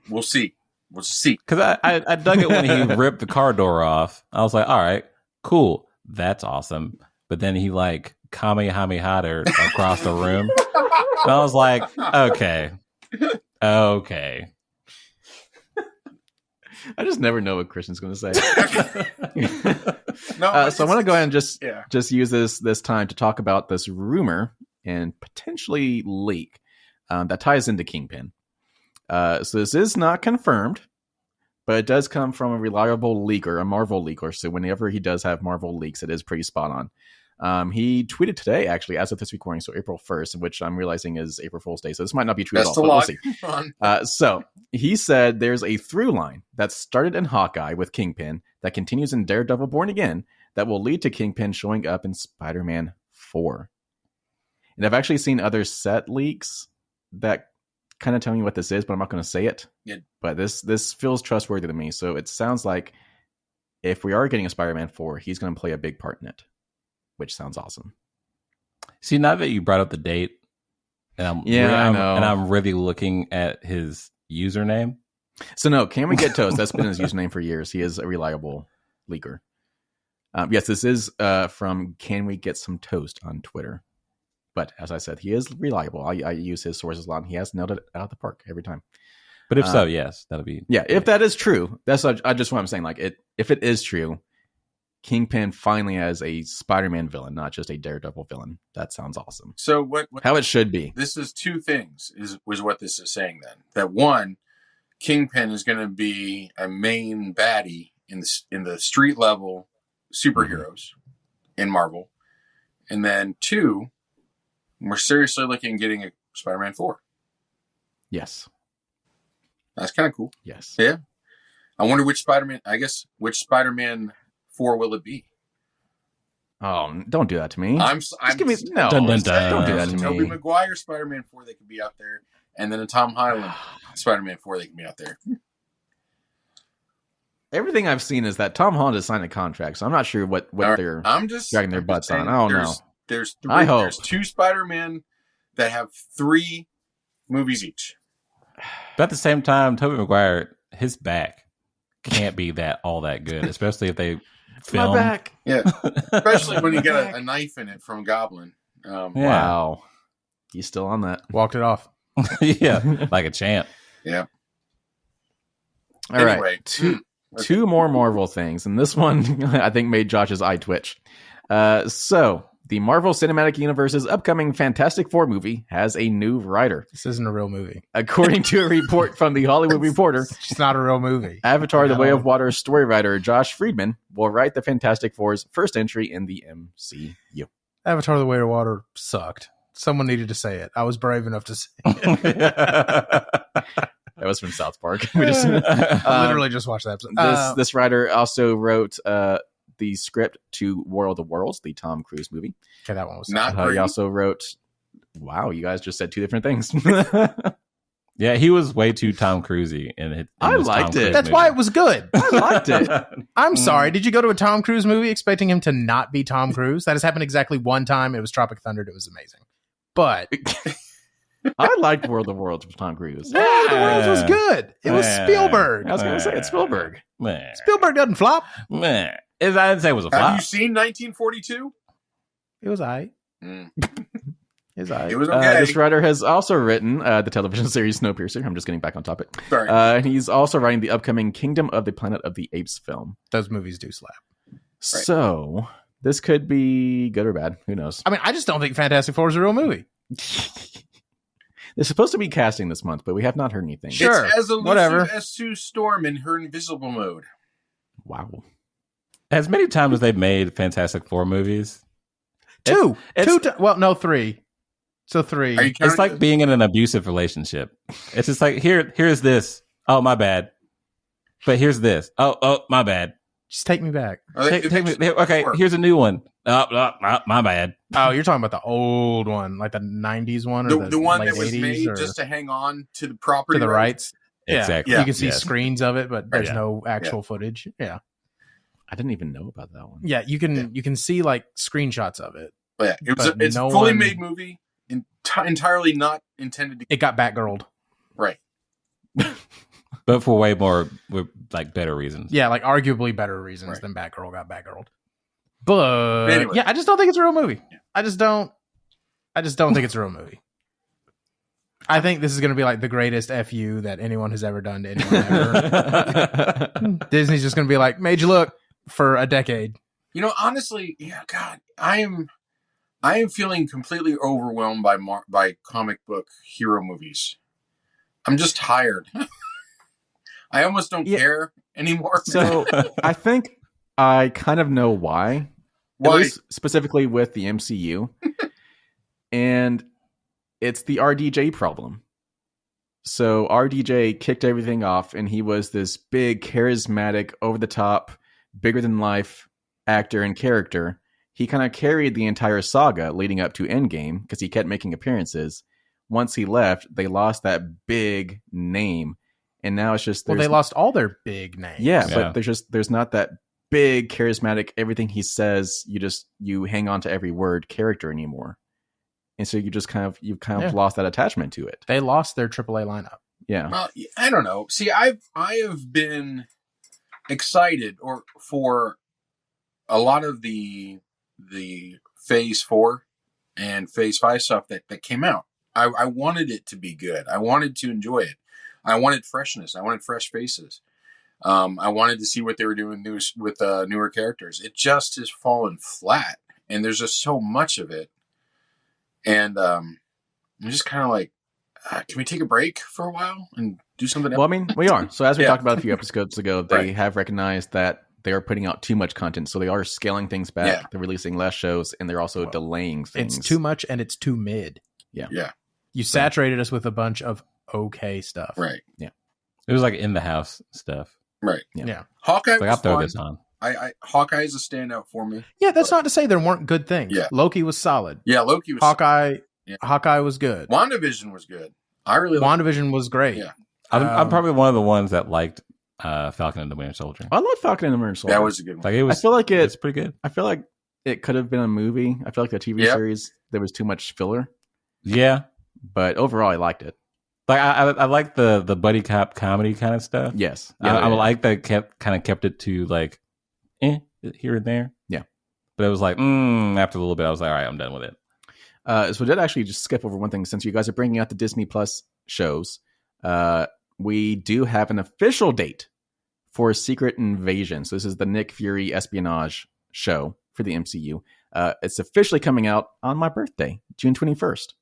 we'll see. Because I dug it when he ripped the car door off. I was like, all right, cool. That's awesome. But then he like Kamehameha'd her across the room. And I was like, okay. I just never know what Christian's going to say. No, so I want to go ahead and just use this time to talk about this rumor and potentially leak that ties into Kingpin. So this is not confirmed, but it does come from a reliable leaker, a Marvel leaker. So whenever he does have Marvel leaks, it is pretty spot on. He tweeted today, actually, as of this recording, so April 1st, which I'm realizing is April Fool's Day. So this might not be true at all, but we'll see. So he said there's a through line that started in Hawkeye with Kingpin that continues in Daredevil Born Again that will lead to Kingpin showing up in Spider-Man 4. And I've actually seen other set leaks that kind of tell me what this is, but I'm not going to say it. Yeah. But this feels trustworthy to me. So it sounds like if we are getting a Spider-Man 4, he's going to play a big part in it, which sounds awesome. See, now that you brought up the date, and I'm really looking at his username. So no, Can We Get Toast? That's been his username for years. He is a reliable leaker. Yes, this is from Can We Get Some Toast on Twitter. But as I said, he is reliable. I use his sources a lot, and he has nailed it out of the park every time. But if so, yes, that'll be... Yeah, if that is true, that's what I'm saying. Like, if it is true, Kingpin finally has a Spider-Man villain, not just a Daredevil villain. That sounds awesome. So how it should be. This is two things, was what this is saying then. That one, Kingpin is going to be a main baddie in the street level superheroes in Marvel. And then two, we're seriously looking at getting a Spider-Man 4. Yes. That's kind of cool. Yes. Yeah. I wonder which Spider-Man 4 will it be? Oh, don't do that to me. Don't do that to me. Tobey Maguire Spider-Man 4 that could be out there, and then a Tom Holland Spider-Man 4 that could be out there. Everything I've seen is that Tom Holland has signed a contract, so I'm not sure what they're dragging their butts on. I don't know. There's two Spider-Man that have 3 movies each. But at the same time, Tobey Maguire, his back can't be all that good, especially if they film. My back. Yeah, especially when you get a knife in it from Goblin. Wow, he's still on that. Walked it off. Yeah, like a champ. Yeah. All right, two more Marvel things, and this one I think made Josh's eye twitch. So the Marvel Cinematic Universe's upcoming Fantastic Four movie has a new writer. This isn't a real movie. According to a report from The Hollywood Reporter, it's not a real movie. Avatar: The Way of Water story writer Josh Friedman will write the Fantastic Four's first entry in the MCU. Avatar: The Way of Water sucked. Someone needed to say it. I was brave enough to say it. That was from South Park. We just literally just watched that episode. This writer also wrote the script to War of the Worlds, the Tom Cruise movie. Okay, that one was not. He also wrote. Wow, you guys just said 2 different things. Yeah, he was way too Tom Cruisey in I liked it. That's why it was good. I liked it. I'm sorry. Did you go to a Tom Cruise movie expecting him to not be Tom Cruise? That has happened exactly one time. It was Tropic Thunder. It was amazing. But I liked War of the Worlds with Tom Cruise. War of the Worlds was good. It was Spielberg. I was going to say it's Spielberg. Spielberg doesn't flop. I didn't say it was a flop. Have you seen 1942? It was alright. It was okay. This writer has also written the television series Snowpiercer. I'm just getting back on topic. Sorry. He's also writing the upcoming Kingdom of the Planet of the Apes film. Those movies do slap. So this could be good or bad. Who knows? I mean, I just don't think Fantastic Four is a real movie. They're supposed to be casting this month, but we have not heard anything. Sure, it's as elusive whatever. as Sue Storm in her invisible mode. Wow. As many times as they've made Fantastic Four movies, Two. Well, no, three. So three. It's like being in an abusive relationship. It's just like, here's this. Oh, my bad. But here's this. Oh, my bad. Just take me back. Take me. Okay, here's a new one. My bad. Oh, you're talking about the old one, like the 90s one? Or the one late that was 80s made or just to hang on to the property. to the rights. Exactly. Yeah. You can see screens of it, but there's Yeah. no actual footage. Yeah. I didn't even know about that one. Yeah, you can see like screenshots of it. But yeah, it's no fully one- made movie, entirely not intended to. It got Batgirled. Right. But for way more, like, better reasons. Yeah, like arguably better reasons Right. than Batgirl got Batgirled. But Anyway. yeah, I just don't think it's a real movie. I just don't think it's a real movie. I think this is going to be like the greatest FU that anyone has ever done to anyone ever. Disney's just going to be like, made you look for a decade. You know, honestly, yeah, God, I am feeling completely overwhelmed by comic book hero movies. I'm just tired. I almost don't care anymore. So I think I kind of know why. At Why? least specifically with the MCU. And it's the RDJ problem. So RDJ kicked everything off, and he was this big, charismatic, over-the-top, bigger-than-life actor and character. He kind of carried the entire saga leading up to Endgame because he kept making appearances. Once he left, they lost that big name, and now it's just Well, they lost all their big names. yeah, but there's not that big, charismatic, everything he says, you hang on to every word character anymore. And so you've kind of lost that attachment to it. They lost their AAA lineup. Yeah. Well, I don't know. See, I have been excited for a lot of the Phase 4 and Phase 5 stuff that came out. I wanted it to be good. I wanted to enjoy it. I wanted freshness. I wanted fresh faces. I wanted to see what they were doing with newer characters. It just has fallen flat, and there's just so much of it. And I'm just kind of like, can we take a break for a while and do something else? Well, I mean, we are. So as we Yeah. talked about a few episodes ago, they Right. have recognized that they are putting out too much content. So they are scaling things back. Yeah. They're releasing less shows, and they're also delaying things. It's too much and it's too mid. Yeah. Yeah. You saturated us with a bunch of okay stuff. Right. It was like in the house stuff. Right. Yeah. Hawkeye It's like, I'll was throw fun. this on. Hawkeye is a standout for me. Yeah, that's not to say there weren't good things. Yeah. Loki was solid. Yeah, Loki was. Hawkeye was good. WandaVision was good. I really liked WandaVision was great. Yeah. I'm probably one of the ones that liked Falcon and the Winter Soldier. I love Falcon and the Winter Soldier. That was a good one. Like it was. I feel like it's pretty good. I feel like it could have been a movie. I feel like the TV Yep. series, there was too much filler. Yeah. But overall, I liked it. Like I like the buddy cop comedy kind of stuff. Yes. I like that kept it to like here and there. Yeah. But it was like after a little bit I was like, all right, I'm done with it. So we did actually just skip over one thing. Since you guys are bringing out the Disney Plus shows, we do have an official date for Secret Invasion. So this is the Nick Fury espionage show for the MCU. It's officially coming out on my birthday, June 21st.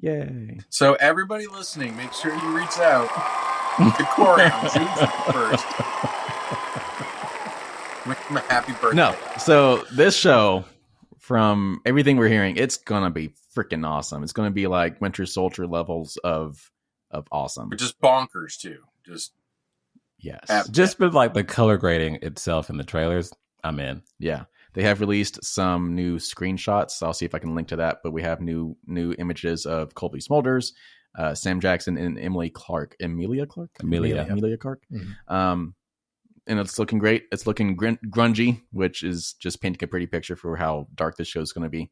Yay. So everybody listening, make sure you reach out to Corey on June 1st. Wish him a happy birthday. No. So this show, from everything we're hearing, it's going to be freaking awesome. It's going to be like Winter Soldier levels of awesome. But just bonkers, too. Just Yes. Just with like the color grading itself in the trailers, I'm in. Yeah. They have released some new screenshots. I'll see if I can link to that. But we have new images of Colby Smulders, Sam Jackson, and Emilia Clarke. Emilia Clarke. Mm-hmm. And it's looking great. It's looking grungy, which is just painting a pretty picture for how dark this show is going to be.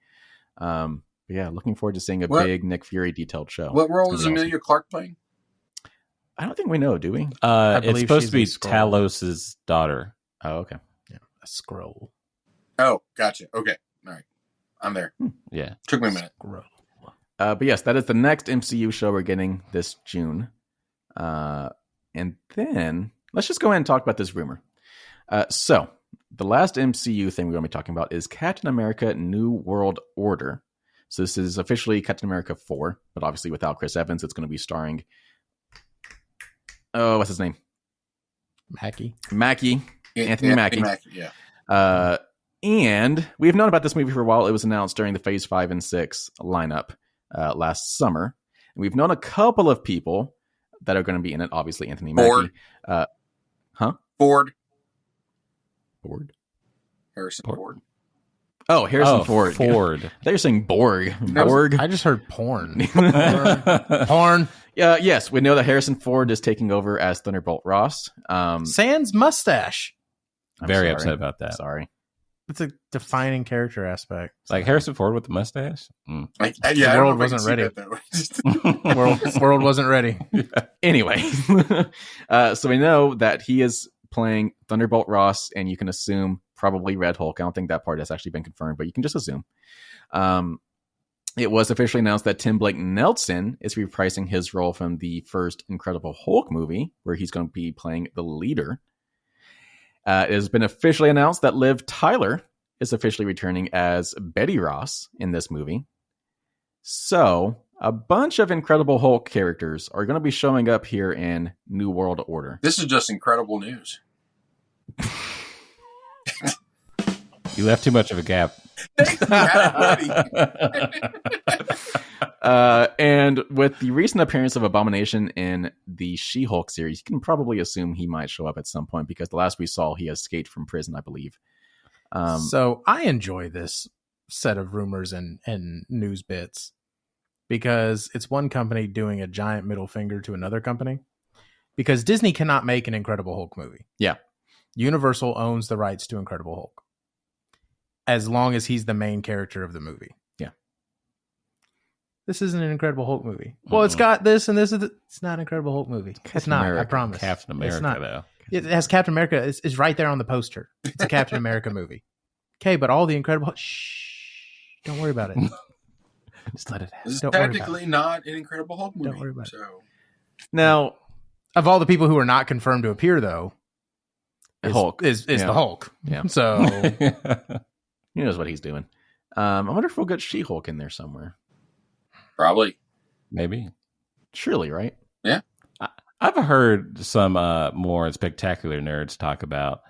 But yeah, looking forward to seeing a big Nick Fury detailed show. What role is Awesome. Emilia Clarke playing? I don't think we know, do we? It's believe supposed she's to be the Skrull. Talos's daughter. Oh, okay. Scroll. Oh, gotcha. Okay. All right. I'm there. Yeah. Took me a minute. Scroll. But yes, that is the next MCU show we're getting this June. And then let's just go ahead and talk about this rumor. So the last MCU thing we're going to be talking about is Captain America New World Order. So this is officially Captain America 4, but obviously without Chris Evans, it's going to be starring... Oh, what's his name? Mackie. Anthony Mackie. Yeah. And we've known about this movie for a while. It was announced during the Phase 5 and 6 lineup last summer. And we've known a couple of people that are going to be in it. Obviously, Anthony Mackie. Ford. Harrison Ford. Oh, Harrison Ford. Ford. I thought you were saying Borg. Borg. I just heard porn. Porn. Yes, we know that Harrison Ford is taking over as Thunderbolt Ross. Sans mustache. Very upset about that. Sorry. It's a defining character aspect. Like Harrison Ford with the mustache? Mm. The world wasn't ready. World wasn't ready. Anyway, so we know that he is playing Thunderbolt Ross, and you can assume probably Red Hulk. I don't think that part has actually been confirmed, but you can just assume. It was officially announced that Tim Blake Nelson is reprising his role from the first Incredible Hulk movie, where he's going to be playing the leader. It has been officially announced that Liv Tyler is officially returning as Betty Ross in this movie. So, a bunch of Incredible Hulk characters are going to be showing up here in New World Order. This is just incredible news. You left too much of a gap. And with the recent appearance of Abomination in the She-Hulk series, you can probably assume he might show up at some point, because the last we saw, he escaped from prison, I believe. So I enjoy this set of rumors and news bits, because it's one company doing a giant middle finger to another company, because Disney cannot make an Incredible Hulk movie. Yeah. Universal owns the rights to Incredible Hulk, as long as he's the main character of the movie. Yeah. This isn't an Incredible Hulk movie. Well, it's got this and this. It's not an Incredible Hulk movie. It's not. I promise. Captain America, it's not. though. It has Captain America. It's right there on the poster. It's a Captain America movie. Okay, but all the Incredible... Shh. Don't worry about it. Just let it happen. This is technically not an Incredible Hulk movie. Don't worry about it. Now, of all the people who are not confirmed to appear, though, Hulk is the Hulk. Yeah. So he knows what he's doing. I wonder if we'll get She-Hulk in there somewhere. Probably. Maybe. Surely, right? Yeah. I've heard some more spectacular nerds talk about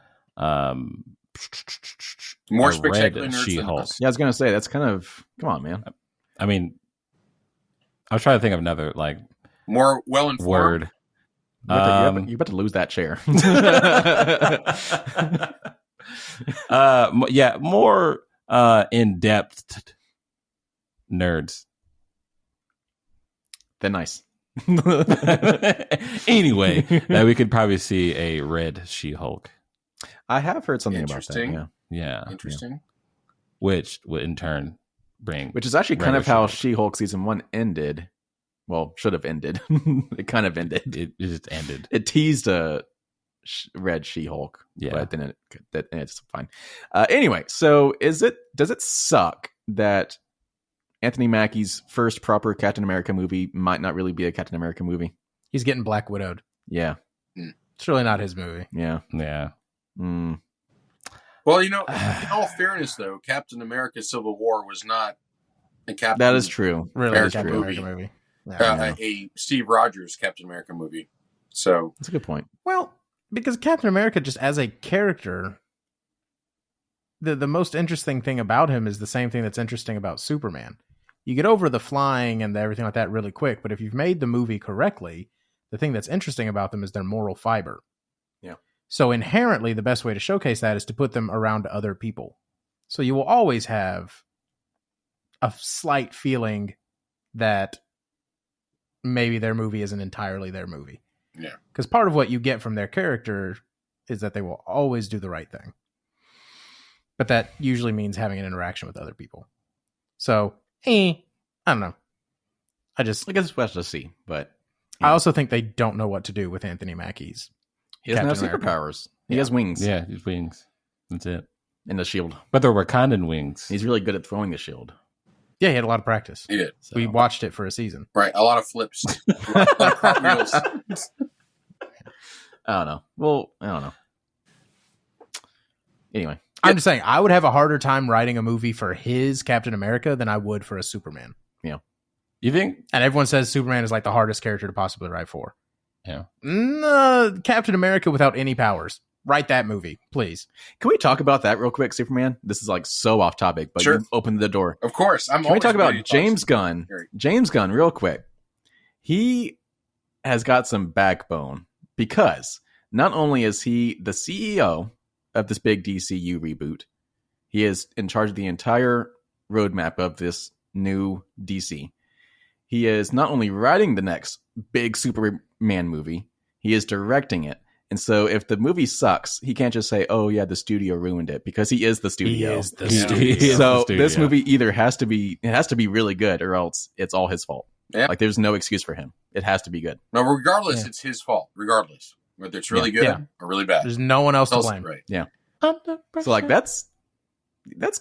more spectacular nerds She-Hulk. than us. Yeah, I was going to say, that's kind of... Come on, man. I mean, I was trying to think of another, like... More well-informed word. You're about to lose that chair. Yeah, more in-depth nerds. They're nice. Anyway, that we could probably see a red She-Hulk. I have heard something about that. Yeah. Interesting. Which would in turn bring... Which is actually kind of how She-Hulk season 1 ended. Well, should have ended. It kind of ended. It just ended. It teased a red She-Hulk. Yeah. But then it's fine. Anyway, so does it suck that Anthony Mackie's first proper Captain America movie might not really be a Captain America movie? he's getting Black Widowed. Yeah. It's really not his movie. Yeah. Yeah. Mm. Well, in all fairness, though, Captain America Civil War was not a Captain That is true. Really, America Captain movie. America movie. Yeah. A Steve Rogers Captain America movie. So That's a good point. Well, because Captain America, just as a character, the most interesting thing about him is the same thing that's interesting about Superman. You get over the flying and everything like that really quick, but if you've made the movie correctly, the thing that's interesting about them is their moral fiber. Yeah. So inherently, the best way to showcase that is to put them around other people. So you will always have a slight feeling that maybe their movie isn't entirely their movie. yeah, Because part of what you get from their character is that they will always do the right thing. But that usually means having an interaction with other people. So, I don't know. I guess it's best to see, but I also think they don't know what to do with Anthony Mackie's. he doesn't have Captain America. superpowers. He has wings. Yeah, his wings. That's it. And the shield. But they're Wakandan wings. He's really good at throwing the shield. Yeah, he had a lot of practice. He did. So. We watched it for a season. Right. A lot of flips. A lot of cartwheels. I don't know. Well, I don't know. Anyway. I'm just saying, I would have a harder time writing a movie for his Captain America than I would for a Superman. Yeah. You think? And everyone says Superman is like the hardest character to possibly write for. Yeah. Captain America without any powers. Write that movie, please. Can we talk about that real quick, Superman? This is like so off topic, but you opened the door. Of course. Can we talk about James Gunn? James Gunn, real quick. He has got some backbone because not only is he the CEO of this big DCU reboot, he is in charge of the entire roadmap of this new DC. He is not only writing the next big Superman movie, he is directing it. And so if the movie sucks, he can't just say, oh, yeah, the studio ruined it, because he is the studio. He is the studio. So this movie either has to be really good, or else it's all his fault. Yeah. Like, there's no excuse for him. It has to be good. No, regardless, it's his fault. Regardless. Whether it's really good or really bad. There's no one else to blame. Right. Yeah. So, like, that's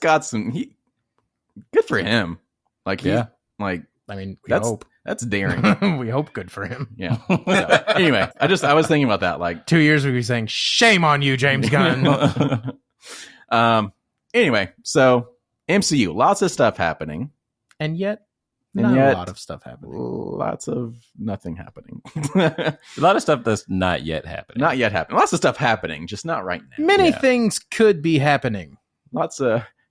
got some... good for him. Like, like... I mean, we hope. That's daring. We hope good for him. Yeah. So, anyway, I was thinking about that. Like 2 years we'd be saying, shame on you, James Gunn. Anyway, so MCU, lots of stuff happening. And yet, not a lot of stuff happening. Lots of nothing happening. A lot of stuff that's not yet happening. Not yet happening. Lots of stuff happening, just not right now. Many things could be happening.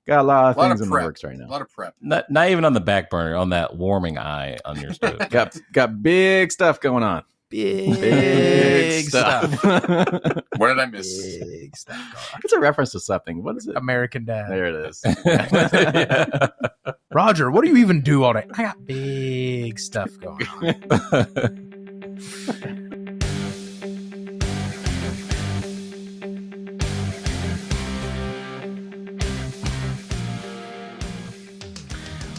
Got a lot of things in the works right now. A lot of prep. Not even on the back burner, on that warming eye on your stove. got big stuff going on. Big stuff. What did I miss? Big stuff going on. It's a reference to something. What is it? American Dad. There it is. Roger, what do you even do all day? I got big stuff going on.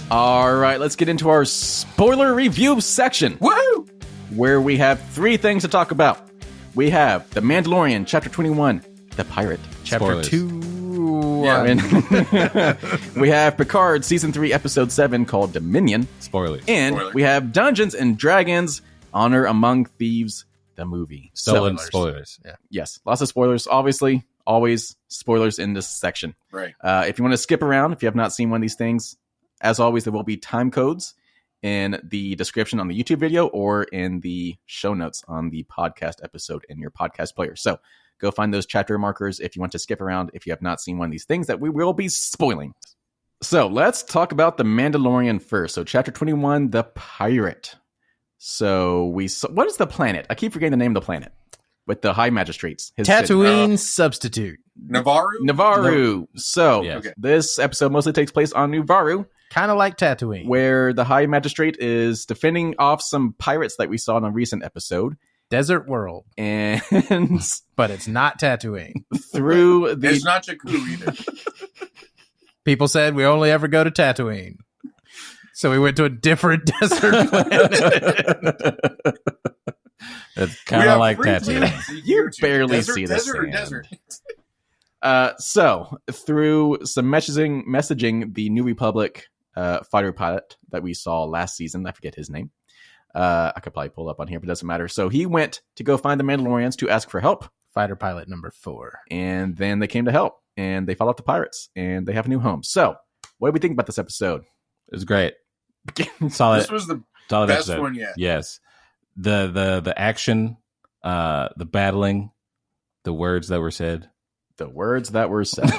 All right, let's get into our spoiler review section. Woo! Where we have 3 things to talk about. We have The Mandalorian Chapter 21, The Pirate. Chapter Spoilers. 2. Yeah. We have Picard Season 3, Episode 7, called Dominion. Spoilers. And we have Dungeons and Dragons, Honor Among Thieves, the movie. Stolen spoilers. Yeah. Yes, lots of spoilers. Obviously, always spoilers in this section. Right. If you want to skip around, if you have not seen one of these things, as always, there will be time codes in the description on the YouTube video or in the show notes on the podcast episode in your podcast player. So go find those chapter markers if you want to skip around, if you have not seen one of these things that we will be spoiling. So let's talk about The Mandalorian first. So chapter 21, The Pirate. So what is the planet? I keep forgetting the name of the planet with the high magistrates. Tatooine substitute. Navarru? So this episode mostly takes place on Navarru. Kind of like Tatooine. Where the High Magistrate is defending off some pirates that we saw in a recent episode. Desert world. And but it's not Tatooine. It's not Jakku either. People said we only ever go to Tatooine. So we went to a different desert planet. It's kind of like Tatooine. You barely see the sand. Desert. So through some messaging, the New Republic fighter pilot that we saw last season, I forget his name. I could probably pull up on here, but it doesn't matter. So he went to go find the Mandalorians to ask for help. Fighter pilot number 4. And then they came to help, and they fought off the pirates, and they have a new home. So what do we think about this episode? It was great. Solid. This was the solid best episode. one yet. Yes. The action, the battling, the words that were said. The words that were said.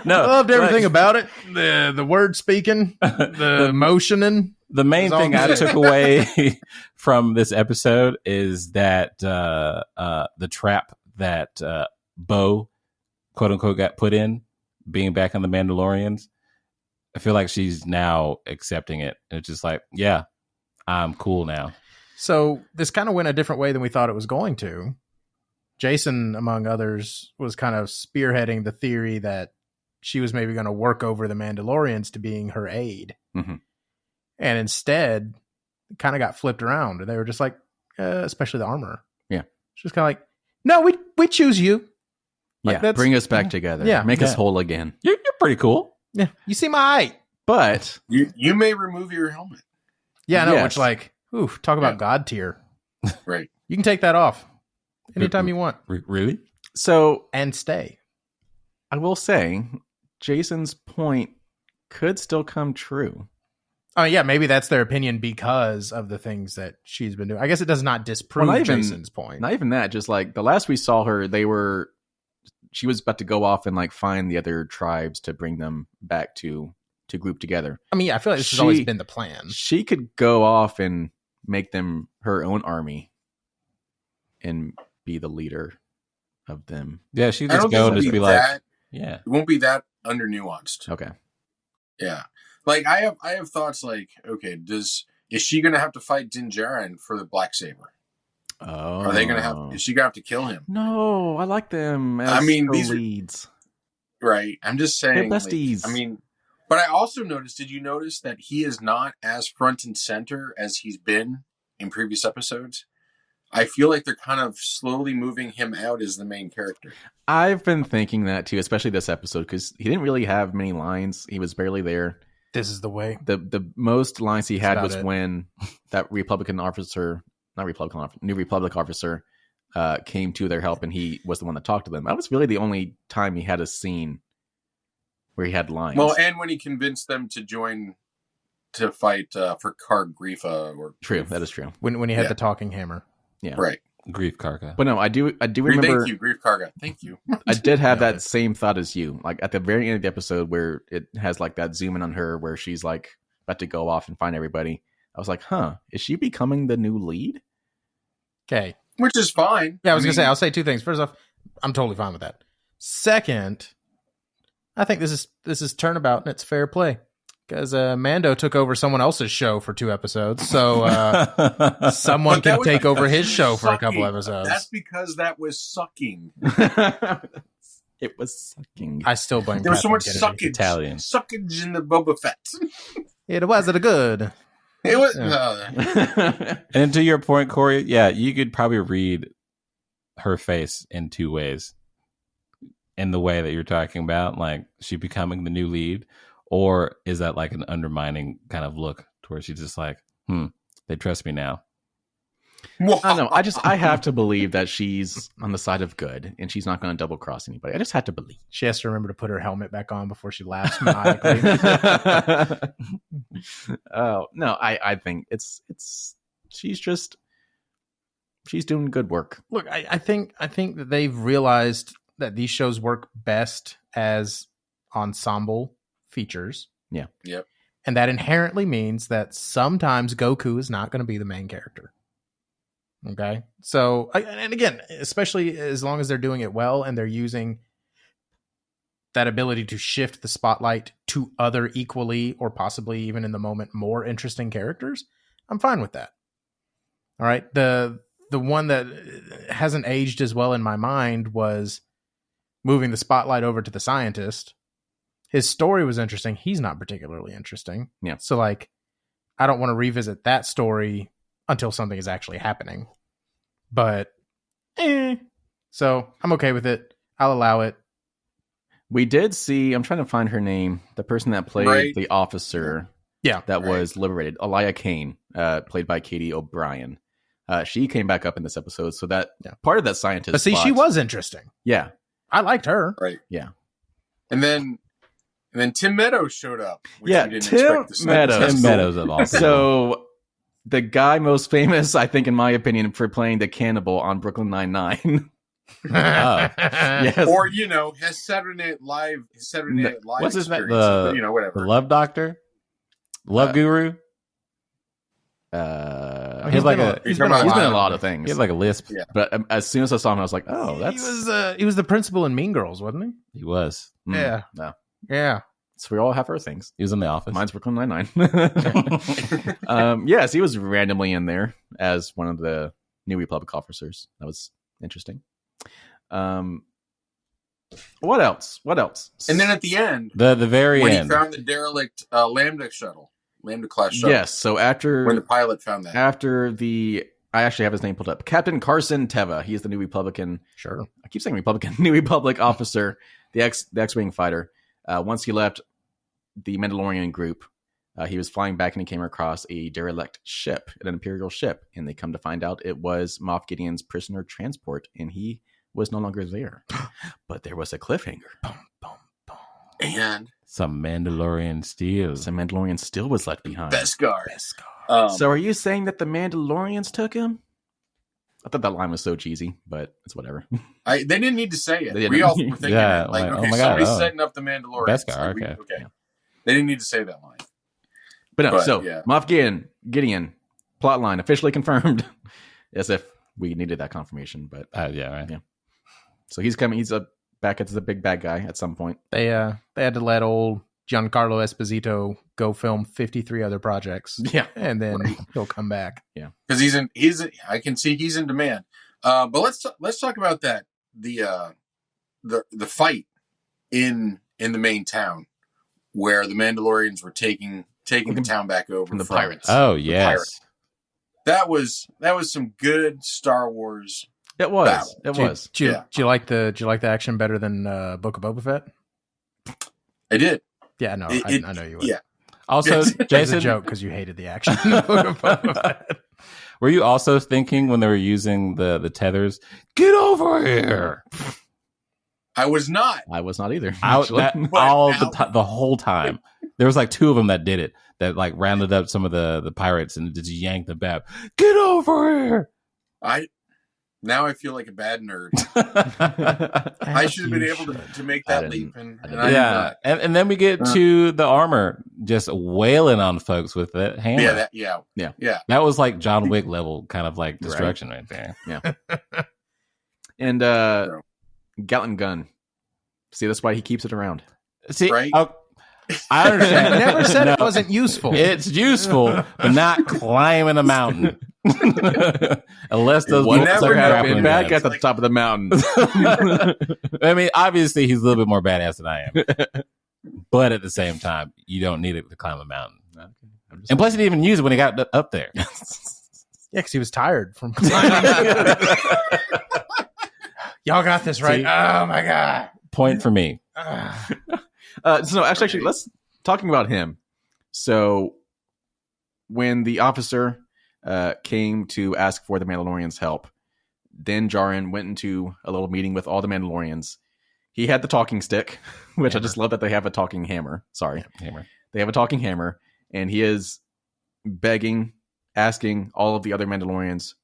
No, I loved everything about it. The word speaking, the motioning. The main thing I took away from this episode is that the trap that Bo, quote unquote, got put in, being back on the Mandalorians. I feel like she's now accepting it. It's just like, yeah, I'm cool now. So this kind of went a different way than we thought it was going to. Jason, among others, was kind of spearheading the theory that she was maybe going to work over the Mandalorians to being her aide. Mm-hmm. And instead, it kind of got flipped around. And they were just like, especially the armor. Yeah. She was kind of like, no, we choose you. Like, bring us back together. Yeah. Make us whole again. You're pretty cool. Yeah. You see my height. But you may remove your helmet. Yeah, I know, Yes. which talk about God tier. Right. You can take that off anytime you want. Really? so And stay. I will say, Jason's point could still come true. Oh, yeah, maybe that's their opinion because of the things that she's been doing. I guess it does not disprove Well, not even- Jason's point. Not even that, just like the last we saw her, she was about to go off and like find the other tribes to bring them back to group together. I mean, yeah, I feel like this has always been the plan. She could go off and make them her own army and be the leader of them. Yeah, she I don't just go think and it'll just be be like, that. yeah. It won't be that under nuanced. Okay. Yeah. Like I have thoughts like, okay, is she gonna have to fight Din Djarin for the Black Saber? Oh. Are they gonna is she gonna have to kill him? No, I like them as these leads. Right. I'm just saying They're besties. But I also noticed, did you notice that he is not as front and center as he's been in previous episodes? I feel like they're kind of slowly moving him out as the main character. I've been thinking that too, especially this episode, because he didn't really have many lines. He was barely there. This is the way. The most lines he had was it. when that New Republic officer came to their help, and he was the one that talked to them. That was really the only time he had a scene where he had lines. Well, and when he convinced them to join to fight for Karg Grifa or true, that is true. When he had the talking hammer. Yeah, right. Grief Karga. But no, I do remember. Thank you, Grief Karga. Thank you. I did have that same thought as you. Like at the very end of the episode where it has like that zoom in on her where she's like about to go off and find everybody. I was like, huh, is she becoming the new lead? Okay. Which is fine. Yeah, I was going to say, I'll say two things. First off, I'm totally fine with that. Second, I think this is turnabout and it's fair play. Because Mando took over someone else's show for 2 episodes, so someone can take over his show for a couple episodes. That's because that was sucking. It was sucking. I still blame. There was so much Catherine Kennedy. suckage in the Boba Fett. It wasn't good. It was. And to your point, Corey, yeah, you could probably read her face in 2 ways. In the way that you're talking about, like she becoming the new lead. Or is that like an undermining kind of look to where she's just like, they trust me now? I don't know. I have to believe that she's on the side of good and she's not going to double cross anybody. I just have to believe. She has to remember to put her helmet back on before she laughs maniacally. Oh, no, I think she's doing good work. Look, I think that they've realized that these shows work best as ensemble features. Yeah. Yep. And that inherently means that sometimes Goku is not going to be the main character. Okay. So, and again, especially as long as they're doing it well and they're using that ability to shift the spotlight to other equally or possibly even in the moment more interesting characters, I'm fine with that. All right. The one that hasn't aged as well in my mind was moving the spotlight over to the scientist. His story was interesting. He's not particularly interesting. Yeah. So, like, I don't want to revisit that story until something is actually happening. But, so I'm okay with it. I'll allow it. We did see, I'm trying to find her name, the person that played the officer that was liberated, Elia Kane, played by Katie O'Brien. She came back up in this episode, so that part of that scientist. But see, she was interesting. Yeah. I liked her. Right. Yeah. And then Tim Meadows showed up. Which Yeah, we didn't Tim expect to see. Meadows. Tim Meadows of all. So the guy most famous, I think, in my opinion, for playing the cannibal on Brooklyn Nine-Nine. Yes. Or, has Saturday Night Live. What's his name? Whatever. The Love Doctor? Love Guru? He's been in a lot of things. He had like a lisp. Yeah. But as soon as I saw him, I was like, oh, that's... He was the principal in Mean Girls, wasn't he? He was. Yeah. No. Yeah. So we all have our things. He was in The Office. Mine's Brooklyn Nine-Nine. Yes, he was randomly in there as one of the New Republic officers. That was interesting. What else? And then at the end, The very when end. he found the derelict Lambda class shuttle. Yes, so when the pilot found that. after the I actually have his name pulled up. Captain Carson Teva. He is the New Republican. Sure. I keep saying Republican. New Republic officer, the X-Wing fighter. Once he left the Mandalorian group, he was flying back and he came across a derelict ship, an Imperial ship. And they come to find out it was Moff Gideon's prisoner transport. And he was no longer there. But there was a cliffhanger. And some Mandalorian steel. Some Mandalorian still was left behind. Beskar. So are you saying that the Mandalorians took him? I thought that line was so cheesy, but it's whatever. They didn't need to say it. We all were thinking it. Like, okay, somebody's setting up the Mandalorians. Beskar, okay. Okay. They didn't need to say that line. But Moff Gideon, plot line officially confirmed. As if we needed that confirmation, but yeah. So he's coming. He's back as the big bad guy at some point. They had to let old Giancarlo Esposito go film 53 other projects. Yeah, and then he'll come back. Yeah, because I can see he's in demand. But let's talk about that the fight in the main town where the Mandalorians were taking the town back over from the pirates. Oh yes, that was some good Star Wars. It was. Battle. It was. Do you like the action better than Book of Boba Fett? I did. Yeah, no, I know you would. Yeah. Also, Jason, Jason, a joke because you hated the action in the Book of Boba Fett. Were you also thinking when they were using the tethers, get over here? I was not. I was not either. The whole time. There was like 2 of them that did it. That like rounded up some of the pirates and just yanked them back. Get over here! Now I feel like a bad nerd. I should have been able to make that leap, and I did not. And then we get to the armor just wailing on folks with that hammer. Yeah. That was like John Wick level kind of like destruction right there. Yeah. And Gatling gun. See, that's why he keeps it around. See, right? I understand. I never said it wasn't useful. It's useful, but not climbing a mountain. Unless those bolts are happening back at the top of the mountain. I mean, obviously he's a little bit more badass than I am, but at the same time, you don't need it to climb a mountain. Okay. And plus, he didn't even use it when he got up there. Yeah, because he was tired from climbing. Y'all got this right. See? Oh my god! Point for me. So actually, let's talking about him. So when the officer came to ask for the Mandalorians' help, Din Djarin went into a little meeting with all the Mandalorians. He had the talking stick, which I just love that they have a talking hammer. Sorry, hammer. They have a talking hammer, and he is begging, asking all of the other Mandalorians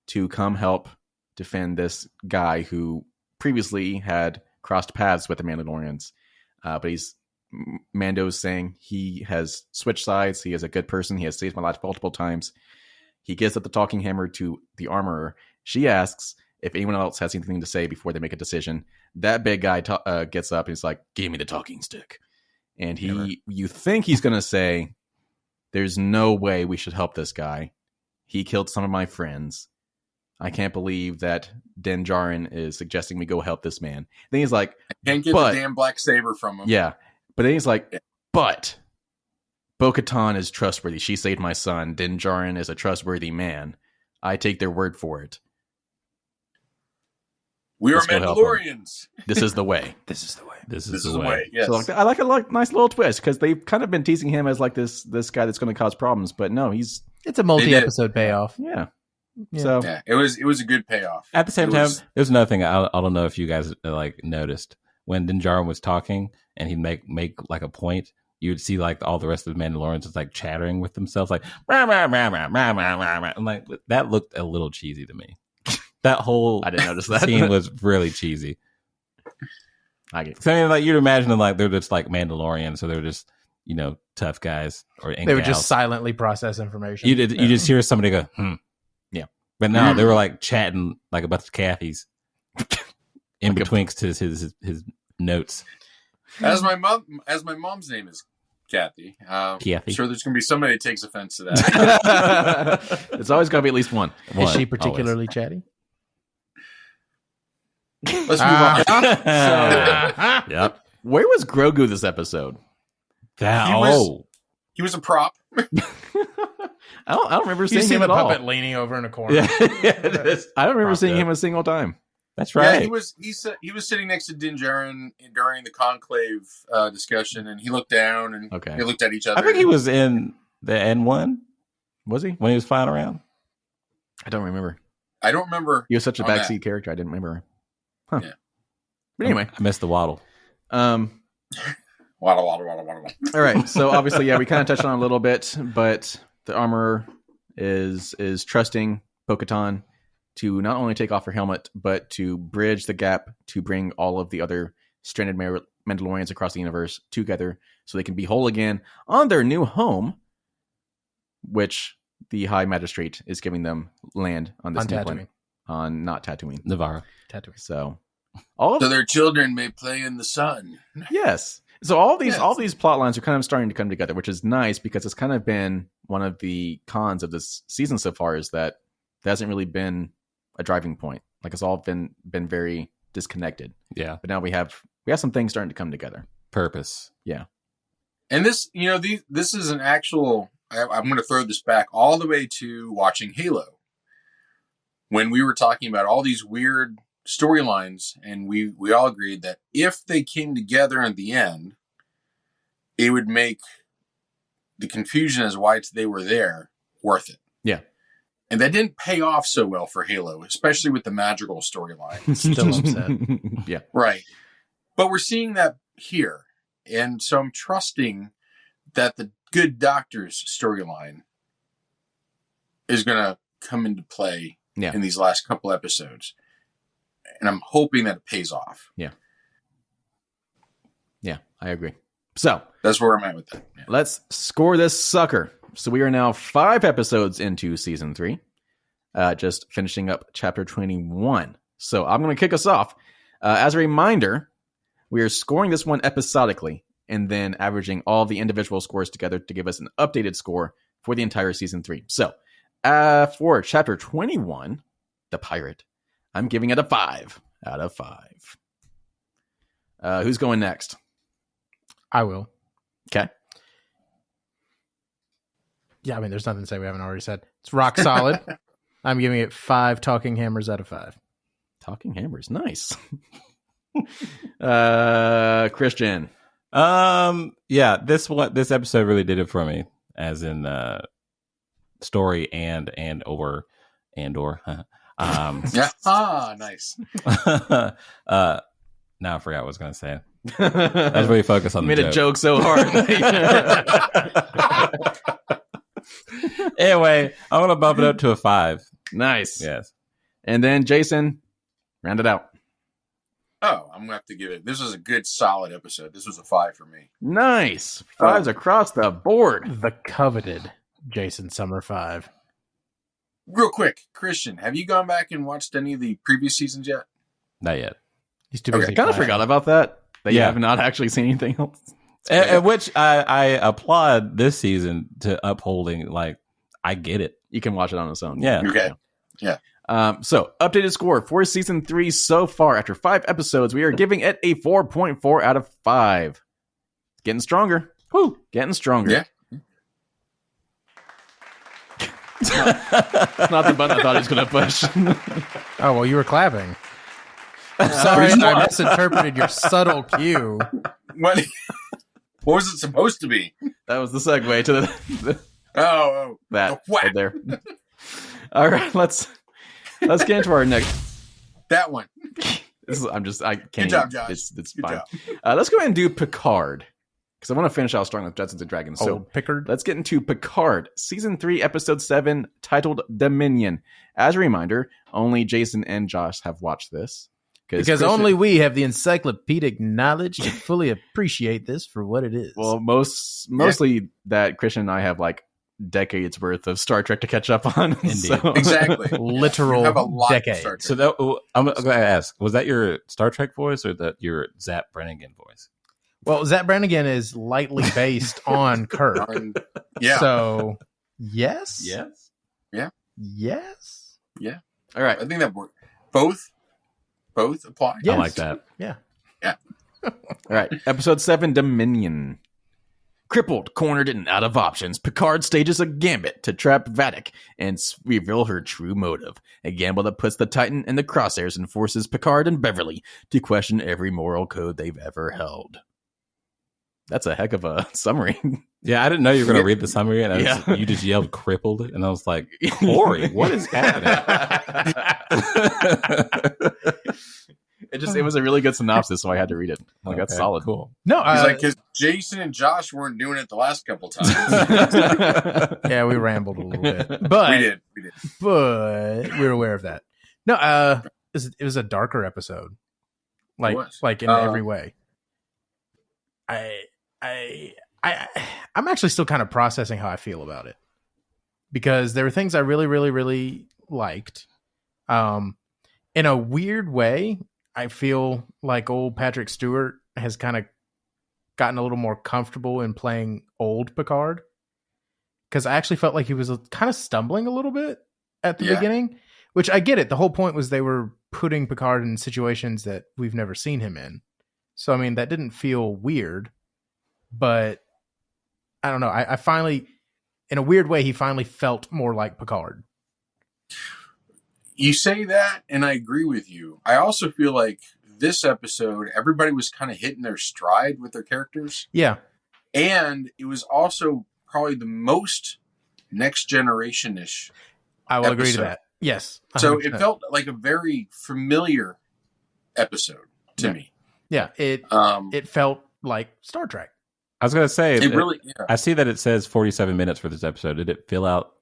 to come help defend this guy who previously had crossed paths with the Mandalorians. But Mando's saying he has switched sides. He is a good person. He has saved my life multiple times. He gives up the talking hammer to the armorer. She asks if anyone else has anything to say before they make a decision. That big guy gets up and he's like, give me the talking stick. And you think he's going to say, there's no way we should help this guy. He killed some of my friends. I can't believe that Din Djarin is suggesting we go help this man. Then he's like, I can't get the damn black saber from him. Yeah. But then he's like, but Bo-Katan is trustworthy. She saved my son. Din Djarin is a trustworthy man. I take their word for it. We are Mandalorians. This is the way. This is the way. This is the way. Yes. So I like a nice little twist because they've kind of been teasing him as like this guy that's going to cause problems. But no, it's a multi-episode payoff. Yeah. So it was a good payoff. At the same time, there's another thing I don't know if you guys like noticed when Din Djarin was talking and he'd make like a point. You would see like all the rest of the Mandalorians just like chattering with themselves, like rah, rah, rah, rah, rah, rah, rah, rah. And like that looked a little cheesy to me. That whole I didn't notice that scene was really cheesy. I get so I mean, like you'd imagine like they're just like Mandalorians, so they're just tough guys they would just silently process information. You just hear somebody go yeah, but no, they were like chatting like a bunch of Cathys in between his notes. As my mom's name is Kathy. Kathy. I'm sure there's going to be somebody that takes offense to that. It's always got to be at least one. Is she particularly chatty? Let's move on. Yep. Where was Grogu this episode? He was a prop. I don't remember You seeing see him the at all. puppet leaning over in a corner. Yeah, I don't remember seeing up. him a single time. That's right. Yeah, he was sitting next to Din Djarin during the conclave discussion, and he looked down and they looked at each other. I think he was in the N1. Was he when he was flying around? I don't remember. I don't remember. He was such a backseat character. I didn't remember. Huh. Yeah. But anyway, I missed the waddle. Waddle. All right. So obviously, yeah, we kind of touched on it a little bit, but the armorer is trusting Bo-Katan to not only take off her helmet, but to bridge the gap to bring all of the other stranded Mandalorians across the universe together so they can be whole again on their new home, which the High Magistrate is giving them land on this new planet. On not Tatooine. Navarro. Tatooine. So so their children may play in the sun. Yes. So all these plot lines are kind of starting to come together, which is nice because it's kind of been one of the cons of this season so far is that there hasn't really been a driving point. Like it's all been very disconnected. Yeah. But now we have some things starting to come together. Purpose. Yeah. And this, this is an actual. I'm going to throw this back all the way to watching Halo, when we were talking about all these weird storylines, and we all agreed that if they came together in the end, it would make the confusion as why they were there worth it. Yeah. And that didn't pay off so well for Halo, especially with the magical storyline. Still upset. Yeah. Right. But we're seeing that here. And so I'm trusting that the Good Doctor's storyline is going to come into play in these last couple episodes. And I'm hoping that it pays off. Yeah. Yeah, I agree. So that's where I'm at with that. Yeah. Let's score this sucker. So we are now 5 episodes into season 3, just finishing up chapter 21. So I'm going to kick us off. As a reminder, we are scoring this one episodically and then averaging all the individual scores together to give us an updated score for the entire season 3. So for chapter 21, The Pirate, I'm giving it a 5 out of 5. Who's going next? I will. Okay. Yeah, I mean, there's nothing to say we haven't already said. It's rock solid. I'm giving it 5 talking hammers out of 5. Talking hammers, nice. Christian. Yeah, this episode really did it for me, as in story and or. Yeah. Nice. Now I forgot what I was going to say. I was really focused on the joke. Made a joke so hard. Anyway, I'm going to bump it up to a 5. Nice. Yes. And then Jason, round it out. Oh, I'm going to have to give it. This was a good, solid episode. This was a 5 for me. Nice. 5s across the board. The coveted Jason Summer 5. Real quick, Christian, have you gone back and watched any of the previous seasons yet? Not yet. He's too busy. I kind of forgot about that. You have not actually seen anything else. Which I applaud this season to upholding. Like, I get it. You can watch it on its own. Yeah. Okay. Yeah. So, updated score for season 3 so far. After 5 episodes, we are giving it a 4.4 out of 5. Getting stronger. Woo! Getting stronger. Yeah. It's not the button I thought he was going to push. Oh, well, you were clapping. Sorry, I misinterpreted your subtle cue. What was it supposed to be? That was the segue to the that right there. All right, let's get into our next. That one. I can't. Good job, Josh. It's fine. Let's go ahead and do Picard, because I want to finish out strong with Dungeons and Dragons. So Picard. Let's get into Picard, season 3, episode 7, titled Dominion. As a reminder, only Jason and Josh have watched this. Because only we have the encyclopedic knowledge to fully appreciate this for what it is. Well, mostly that Christian and I have like decades worth of Star Trek to catch up on. Indeed. So. Exactly. Literal decade. So I'm going to ask, was that your Star Trek voice or your Zap Brannigan voice? Well, Zap Brannigan is lightly based on Kirk. Yeah. So, yes. Yes. Yeah. Yes. Yeah. All right. I think that worked. Both apply. Yes. I like that. Yeah. Yeah. All right. Episode 7, Dominion. Crippled, cornered, and out of options, Picard stages a gambit to trap Vadic and reveal her true motive. A gamble that puts the Titan in the crosshairs and forces Picard and Beverly to question every moral code they've ever held. That's a heck of a summary. Yeah, I didn't know you were going to read the summary, and you just yelled crippled, and I was like, Corey, what is happening? It was a really good synopsis, so I had to read it. Like, that's solid. Cool. No, because Jason and Josh weren't doing it the last couple times. Yeah, we rambled a little bit, but we did. But we were aware of that. No, it was a darker episode, like in every way. I'm actually still kind of processing how I feel about it, because there were things I really, really, really liked. In a weird way, I feel like old Patrick Stewart has kind of gotten a little more comfortable in playing old Picard, because I actually felt like he was kind of stumbling a little bit at the beginning, which I get it. The whole point was they were putting Picard in situations that we've never seen him in. So, I mean, that didn't feel weird, but I don't know. I finally, in a weird way, he finally felt more like Picard. You say that, and I agree with you. I also feel like this episode, everybody was kind of hitting their stride with their characters. Yeah. And it was also probably the most next generation-ish I will episode. agree to that. Yes. 100%. So it felt like a very familiar episode to me. Yeah. It felt like Star Trek. I was going to say, I see that it says 47 minutes for this episode. Did it fill out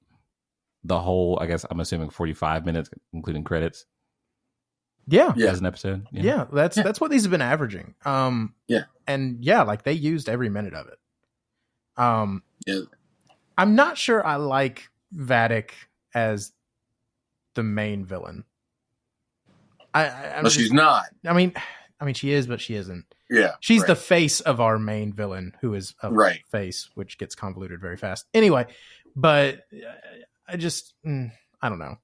the whole, I guess I'm assuming 45 minutes, including credits? Yeah. As an episode? Yeah. That's what these have been averaging. And like they used every minute of it. I'm not sure I like Vadic as the main villain. She's not. I mean, she is, but she isn't. Yeah. She's the face of our main villain, who is a face, which gets convoluted very fast. Anyway, but I just, I don't know.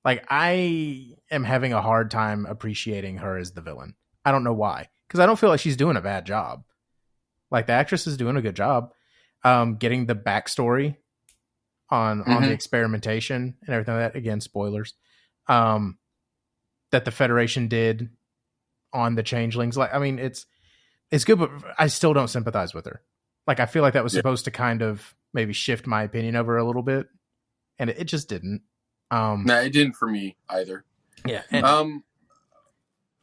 Like, I am having a hard time appreciating her as the villain. I don't know why. Because I don't feel like she's doing a bad job. Like, the actress is doing a good job getting the backstory on the experimentation and everything like that. Again, spoilers. That the Federation did on the changelings. Like, I mean, it's good, but I still don't sympathize with her. Like, I feel like that was supposed to kind of maybe shift my opinion of her a little bit, and it just didn't. No, it didn't for me either. Yeah. And,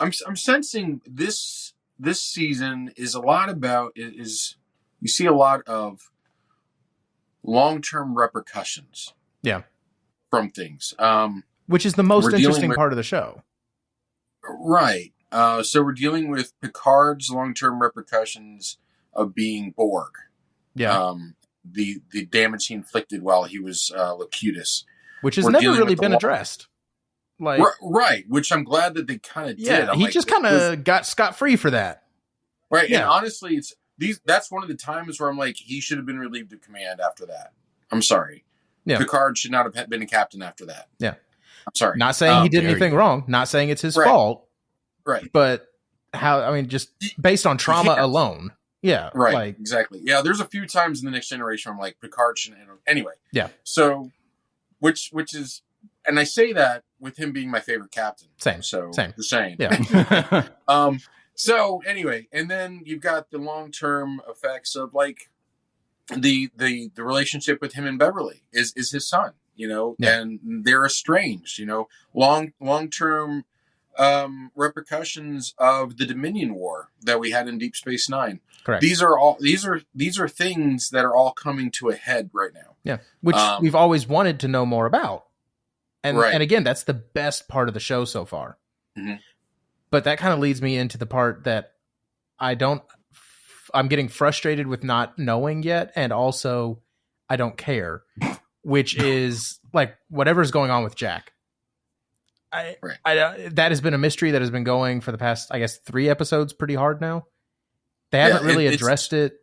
I'm sensing this season is a lot about is you see a lot of long-term repercussions. Yeah. From things. Which is the most interesting part of the show. Right. So we're dealing with Picard's long-term repercussions of being Borg. Yeah. The damage he inflicted while he was Locutus. Which has never really been addressed. Like, right. Which I'm glad that they kind of did. Yeah, he just kind of got scot-free for that. Right. Yeah. And honestly, that's one of the times where I'm like, he should have been relieved of command after that. I'm sorry. Yeah. Picard should not have been a captain after that. Yeah. I'm sorry. Not saying he did anything wrong. Not saying it's his fault. Right. But just based on trauma alone. Yeah. Right. Like, exactly. Yeah. There's a few times in the Next Generation where I'm like, Picard shouldn't. Anyway. Yeah. So, which is, and I say that with him being my favorite captain. Same. So, Same. The same. Yeah. So anyway, and then you've got the long-term effects of like the relationship with him and Beverly is his son, and they're estranged, long-term repercussions of the Dominion War that we had in Deep Space Nine. Correct. These are things that are all coming to a head right now. Yeah. Which we've always wanted to know more about. And again, that's the best part of the show so far. Mm-hmm. But that kind of leads me into the part that I'm getting frustrated with not knowing yet. And also I don't care, which is like whatever's going on with Jack. That has been a mystery that has been going for the past, I guess, 3 episodes pretty hard now. They haven't really addressed it.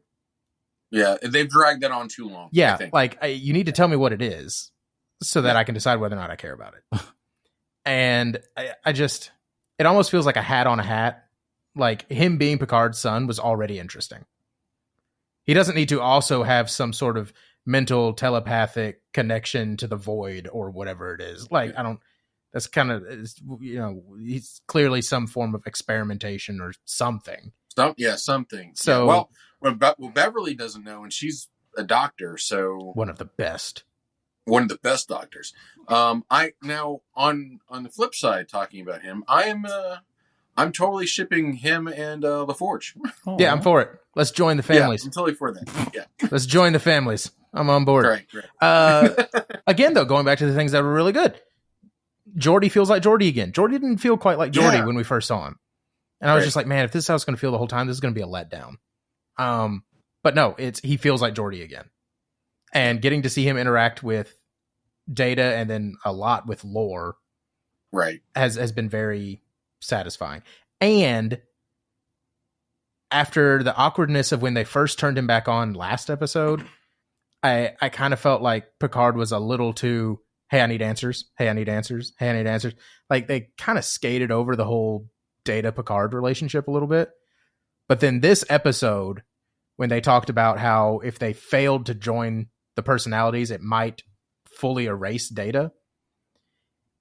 Yeah. They've dragged that on too long. Yeah. You need to tell me what it is so that I can decide whether or not I care about it. And it almost feels like a hat on a hat. Like him being Picard's son was already interesting. He doesn't need to also have some sort of mental telepathic connection to the void or whatever it is. Like, I don't, that's kind of, he's clearly some form of experimentation or something. Something. So, well, Beverly doesn't know, and she's a doctor, so one of the best doctors. I now on the flip side, talking about him, I'm totally shipping him and LaForge. Yeah, I'm for it. Let's join the families. Yeah, I'm totally for that. Yeah, let's join the families. I'm on board. Right. Again, though, going back to the things that were really good, Geordi feels like Geordi again. Geordi didn't feel quite like Geordi when we first saw him, and I was just like, man, if this is how it's going to feel the whole time, this is going to be a letdown. But no, he feels like Geordi again, and getting to see him interact with Data and then a lot with Lore, right, has been very satisfying. And after the awkwardness of when they first turned him back on last episode, I kind of felt like Picard was a little too, hey, I need answers. Hey, I need answers. Hey, I need answers. Like, they kind of skated over the whole Data Picard relationship a little bit. But then this episode, when they talked about how if they failed to join the personalities, it might fully erase Data.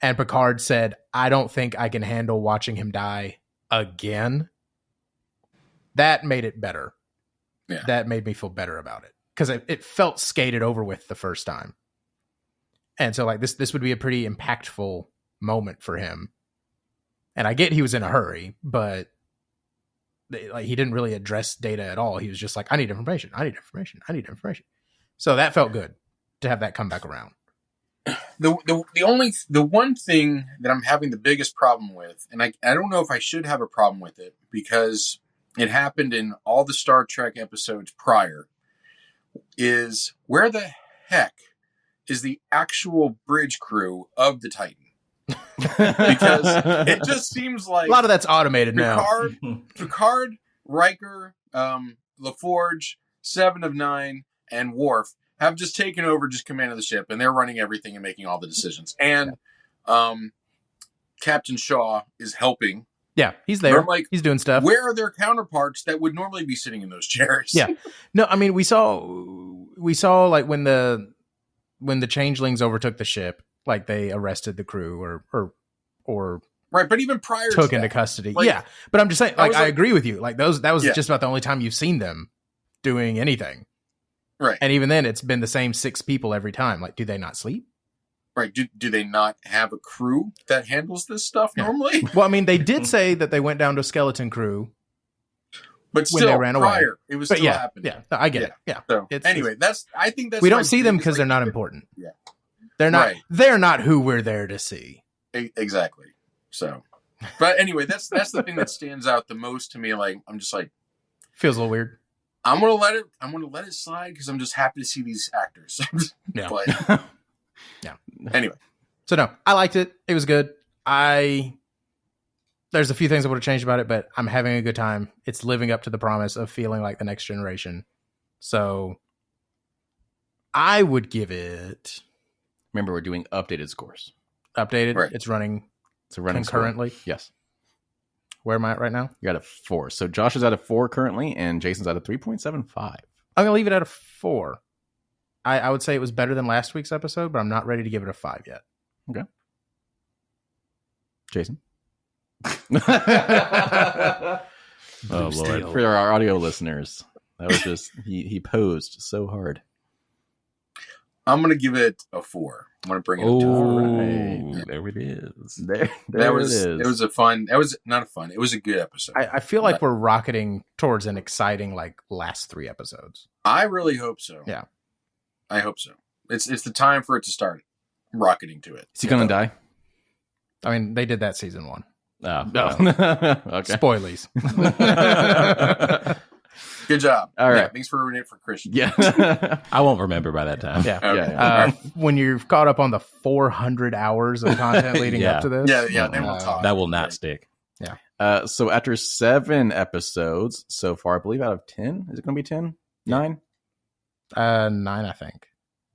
And Picard said, I don't think I can handle watching him die again. That made it better. Yeah. That made me feel better about it. Because it felt skated over with the first time. And so like this would be a pretty impactful moment for him. And I get he was in a hurry, but like he didn't really address Data at all. He was just like, I need information. I need information. I need information. So that felt good to have that come back around. The one thing that I'm having the biggest problem with, and I don't know if I should have a problem with it because it happened in all the Star Trek episodes prior, is where the heck is the actual bridge crew of the Titan? Because it just seems like a lot of that's automated now. Picard, Riker, LaForge, 7 of 9, and Worf have just taken over command of the ship, and they're running everything and making all the decisions. And Captain Shaw is helping. Yeah, he's there. Like, he's doing stuff. Where are their counterparts that would normally be sitting in those chairs? Yeah. No, I mean, we saw like when the changelings overtook the ship, like they arrested the crew or right, but even prior took to into that, custody. Like, yeah. But I'm just saying, like, I agree with you. Like that was yeah. just about the only time you've seen them doing anything. Right. And even then it's been the same 6 people every time. Like, do they not sleep? Right. Do they not have a crew that handles this stuff normally? Well, I mean, they did say that they went down to a skeleton crew. But still, when they ran away. It was still happening. Yeah, I get it. Yeah. So, anyway, I think that's we don't see them because they're not important. Yeah. They're not. Right. They're not who we're there to see. Exactly. So, but anyway, that's the thing that stands out the most to me. Like, I'm just like, feels a little weird. I'm gonna let it slide because I'm just happy to see these actors. Yeah. But, yeah. Anyway, so no, I liked it. It was good. There's a few things I would have changed about it, but I'm having a good time. It's living up to the promise of feeling like the next generation. So I would give it. Remember, we're doing updated scores. Updated. Right. It's running concurrently. Score. Yes. Where am I at right now? You're at a 4. So Josh is at a 4 currently, and Jason's at a 3.75. I'm gonna leave it at a 4. I would say it was better than last week's episode, but I'm not ready to give it a 5 yet. Okay. Jason. Oh Lord! For our audio listeners, that was just he posed so hard. I'm gonna give it a 4. I'm gonna bring it up to 4. Right. There it is. There it is. It was a fun. It was not a fun. It was a good episode. I feel like we're rocketing towards an exciting like last 3 episodes. I really hope so. Yeah, I hope so. It's the time for it to start rocketing to it. Is he gonna die? I mean, they did that season 1. Oh, no. Okay. Spoilies. Good job. All right. Yeah, thanks for ruining it for Christian. Yeah. I won't remember by that time. Yeah. Okay. Yeah. When you're caught up on the 400 hours of content leading up to this. Yeah. Then we'll talk. That will not stick. Yeah. So after 7 episodes so far, I believe out of 10, is it going to be 10? 9? 9, I think.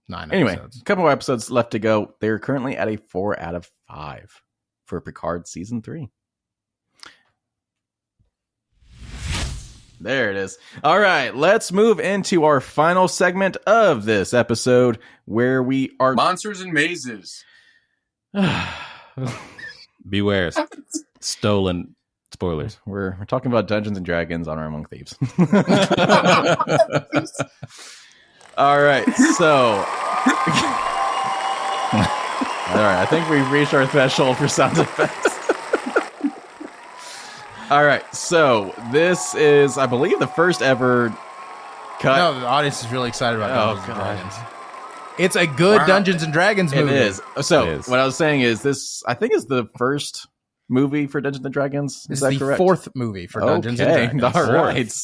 9 Anyway, episodes. a couple more episodes left to go. They're currently at a 4 out of 5 for Picard Season 3. There it is. All right, let's move into our final segment of this episode where we are... Monsters and mazes. Beware. Stolen spoilers. We're talking about Dungeons and Dragons on Among Thieves. All right, so... All right, I think we've reached our threshold for sound effects. All right, so this is, I believe, the first ever cut. No, the audience is really excited about Dungeons and Dragons. It's a good Dungeons and Dragons movie. It is. So what I was saying is this, I think, is the first movie for Dungeons and Dragons. Is that correct? It's the fourth movie for Dungeons and Dragons. All right.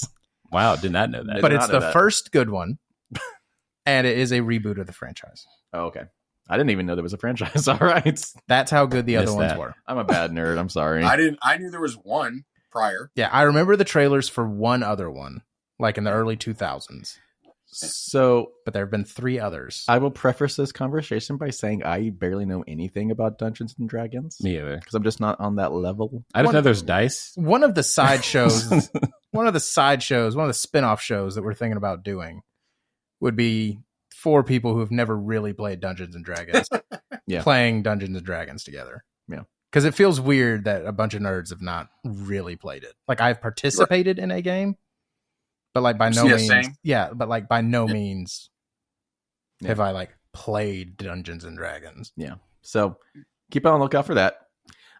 Wow, did not know that. But it's the first good one, and it is a reboot of the franchise. Oh, okay. I didn't even know there was a franchise. All right. That's how good the other ones were. I'm a bad nerd. I'm sorry. I knew there was one prior. Yeah, I remember the trailers for one other one, like in the early 2000s. So, but there have been 3 others. I will preface this conversation by saying I barely know anything about Dungeons and Dragons. Me either, because I'm just not on that level. I just know there's dice. One of the side shows, one of the spin-off shows that we're thinking about doing would be 4 people who have never really played Dungeons and Dragons, playing Dungeons and Dragons together. Yeah, because it feels weird that a bunch of nerds have not really played it. Like I've participated in a game. But like by no means have I like played Dungeons and Dragons. Yeah. So keep on the lookout for that.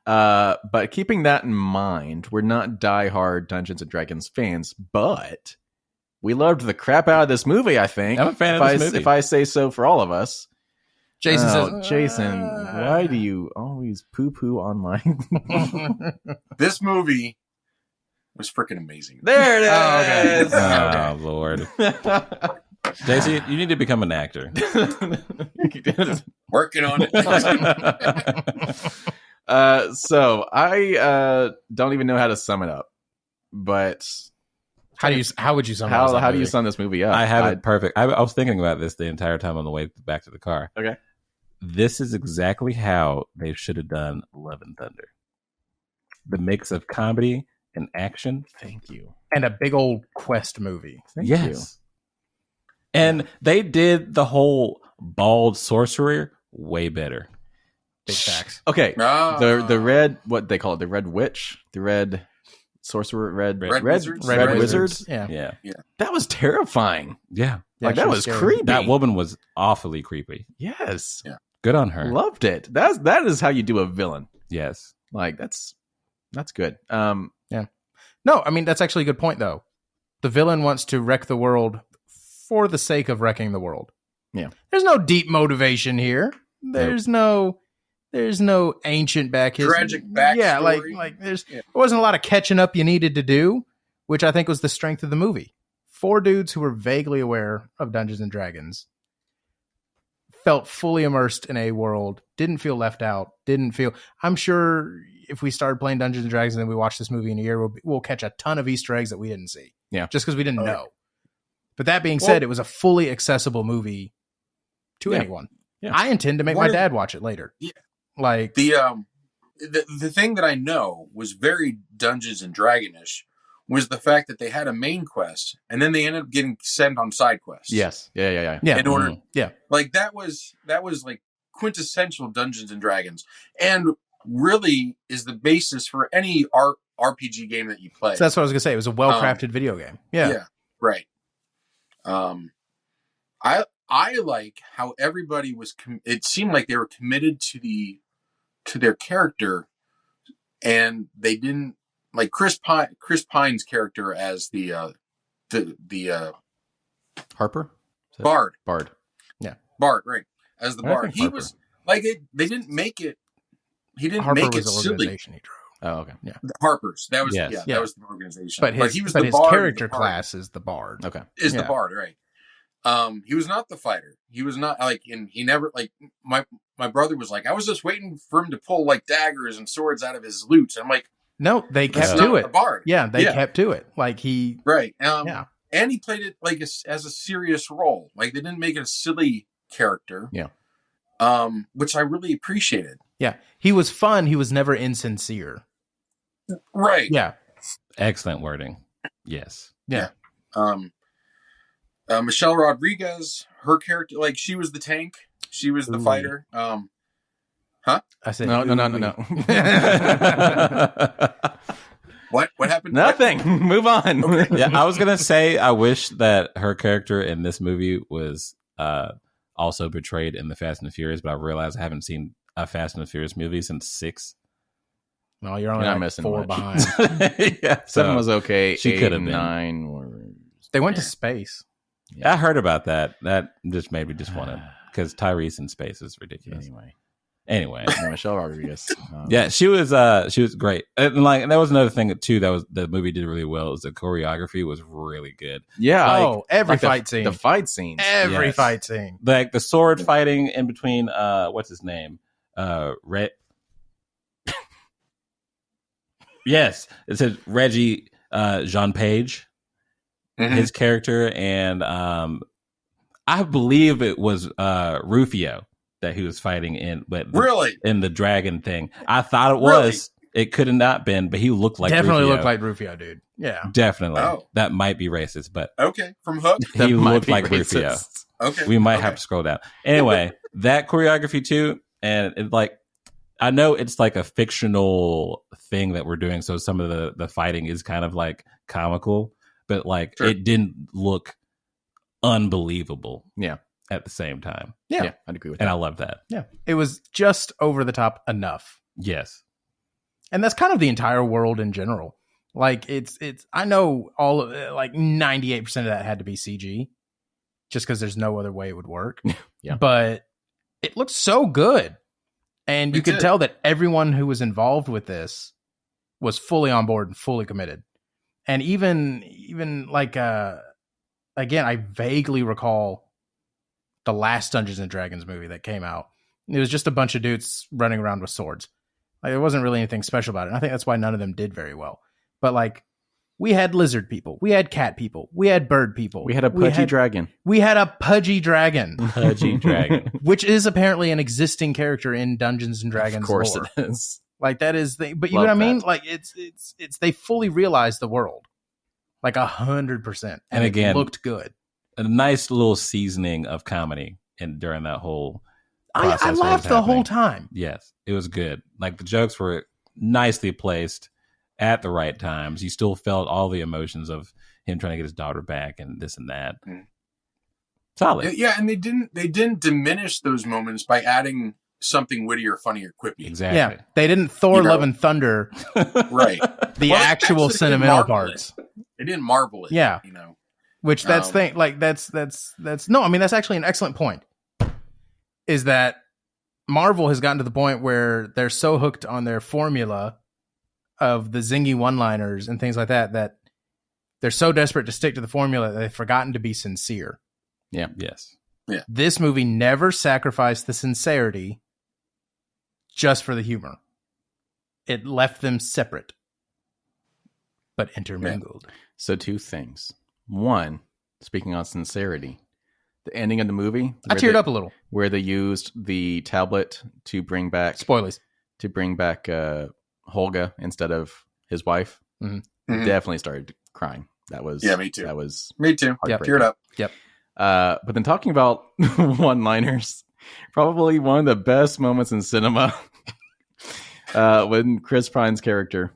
But keeping that in mind, we're not diehard Dungeons and Dragons fans, but we loved the crap out of this movie, I think. I'm a fan of this movie. If I say so for all of us. Jason says, Jason, why do you always poo-poo online? This movie was freaking amazing. There it is. Oh, Lord. JC, you need to become an actor. Working on it. So I don't even know how to sum it up, but how would you sum how do you sum this movie up? I have it perfect. I was thinking about this the entire time on the way back to the car. Okay. This is exactly how they should have done Love and Thunder. The mix of comedy and action. Thank you. And a big old quest movie. Thank you. And they did the whole bald sorcerer way better. Big facts. Okay. The red, what they call it, the red witch, the red sorcerer, red wizard. Yeah. That was terrifying. Yeah. Like that was creepy. That woman was awfully creepy. Yes. Yeah. Good on her. Loved it. That is how you do a villain. Yes. Like that's good. Yeah. No, I mean that's actually a good point though. The villain wants to wreck the world for the sake of wrecking the world. Yeah. There's no deep motivation here. There's no ancient back history. Tragic backstory. Yeah, like there wasn't a lot of catching up you needed to do, which I think was the strength of the movie. 4 dudes who were vaguely aware of Dungeons and Dragons felt fully immersed in a world, didn't feel left out, I'm sure if we started playing Dungeons and Dragons and then we watch this movie in a year, we'll catch a ton of Easter eggs that we didn't see. Yeah. Just because we didn't know. But that being said, it was a fully accessible movie to anyone. Yeah. I intend to make my dad watch it later. Yeah. Like the thing that I know was very Dungeons and Dragonish was the fact that they had a main quest and then they ended up getting sent on side quests. Yes. Yeah. In order, like that was like quintessential Dungeons and Dragons, and really is the basis for any RPG game that you play. So that's what I was gonna say. It was a well-crafted video game. Yeah. Right. I like how everybody was. It seemed like they were committed to their character, and they didn't like Chris Pine's character as the Harper Bard. Yeah, Bard. Right, as the Bard. He was like they didn't make it. He didn't Harper make was it the silly. Organization he drove. Oh, okay. Yeah. The Harper's. That was that was the organization. But his character class is the Bard. Okay. Is the Bard, right. He was not the fighter. He was not like, and he never like my brother was like, I was just waiting for him to pull like daggers and swords out of his loot. I'm like, no, they kept to it. Bard. Yeah, they kept to it. Like he right. And he played it like as a serious role. Like they didn't make it a silly character. Yeah. Which I really appreciated. Yeah, he was fun. He was never insincere. Right. Yeah. Excellent wording. Yes. Yeah. Michelle Rodriguez, her character, like she was the tank. She was the fighter. Huh? I said No. What happened? Nothing. Move on. Okay. Yeah, I was gonna say I wish that her character in this movie was also portrayed in the Fast and the Furious, but I realized I haven't seen a Fast and the Furious movie since 6. No, you're only You're not like missing 4 much. behind. Yeah, 7 was okay. She 8 could have and been. 9 were... They went to space. I heard about that. That just made me just want to, because Tyrese in space is ridiculous. Anyway, Michelle Rodriguez. yeah, she was great. And like, that was another thing too that was the movie did really well. Is the choreography was really good. Yeah. Every like fight scene. The fight scenes. Every Yes. fight scene. Like the sword fighting in between what's his name? Yes, it says Reggie Jean Page, his character, and I believe it was Rufio that he was fighting in, but Really? in the dragon thing. I thought it was. It could have not been, but he looked like Definitely Rufio. looked like Rufio, dude. Yeah. Definitely. Oh. That might be racist, but Okay, from Hook. That he might looked be like Rufio. racist. Okay, We might okay. have to scroll down. Anyway, that choreography too, and it, like, I know it's like a fictional thing that we're doing, so some of the fighting is kind of like comical, but like Sure. it didn't look unbelievable. Yeah. At the same time, Yeah. I'd agree with and that. I love that. Yeah. It was just over the top enough. Yes, And that's kind of the entire world in general. Like it's I know all of like 98% of that had to be CG just because there's no other way it would work. Yeah. But it looked so good. And you It could did. tell that everyone who was involved with this was fully on board and fully committed. And even like again, I vaguely recall the last Dungeons and Dragons movie that came out. It was just a bunch of dudes running around with swords. Like, there wasn't really anything special about it. And I think that's why none of them did very well. But like, we had lizard people, we had cat people, we had bird people, We had a pudgy dragon. we had a pudgy dragon, Pudgy dragon. which is apparently an existing character in Dungeons and Dragons. Of course lore. it is. Like that is the, but you Love know what I mean? that. Like it's they fully realized the world, like 100%, And it again, looked good. A nice little seasoning of comedy during that whole process. I what was laughed the whole happening. time. Yes, it was good. Like the jokes were nicely placed at the right times. You still felt all the emotions of him trying to get his daughter back and this and that. Mm. Solid. Yeah, and they didn't diminish those moments by adding something witty or funny or quippy. Exactly. Yeah, they didn't Thor You know? Love and Thunder Right. the Well, actual actually, they sentimental marvel parts. They didn't marvel it. Yeah. You know. Which that's Um, thing like that's no, I mean that's actually an excellent point. Is that Marvel has gotten to the point where they're so hooked on their formula of the zingy one-liners and things like that that they're so desperate to stick to the formula that they've forgotten to be sincere. Yeah. Yes. This movie never sacrificed the sincerity just for the humor. It left them separate, but intermingled. So 2 things. One, speaking on sincerity, the ending of the movie. I teared up a little. Where they used the tablet to bring back Spoilers. Holga instead of his wife. Mhm. Mhm. Definitely started crying. That was Yeah, me too. That was Me too. heartbreaking. Teared up. But then talking about one-liners, probably one of the best moments in cinema when Chris Pine's character,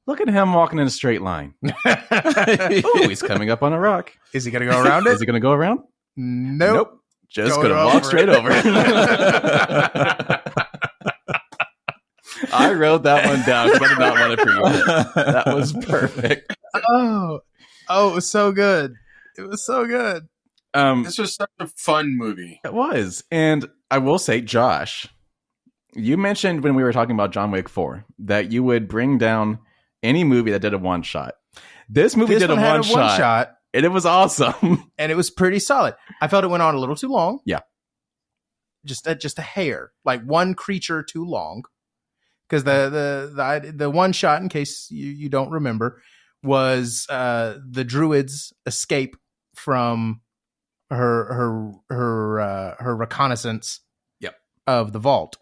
look at him walking in a straight line. Oh, he's coming up on a rock. Is he going to go around Is it? he going to go around? Nope. Just Going going to walk over straight it. over. I wrote that one down because I did not want to preview it. That was perfect. Oh, it was so good. It was so good. This was such a fun movie. It was. And I will say, Josh, you mentioned when we were talking about John Wick 4 that you would bring down any movie that did a one shot. This movie This did a one had one shot, and it was awesome. and it was pretty solid. I felt it went on a little too long. Yeah. Just a hair, like one creature too long. Because the one shot, in case you don't remember, was the druid's escape from her reconnaissance of the vault,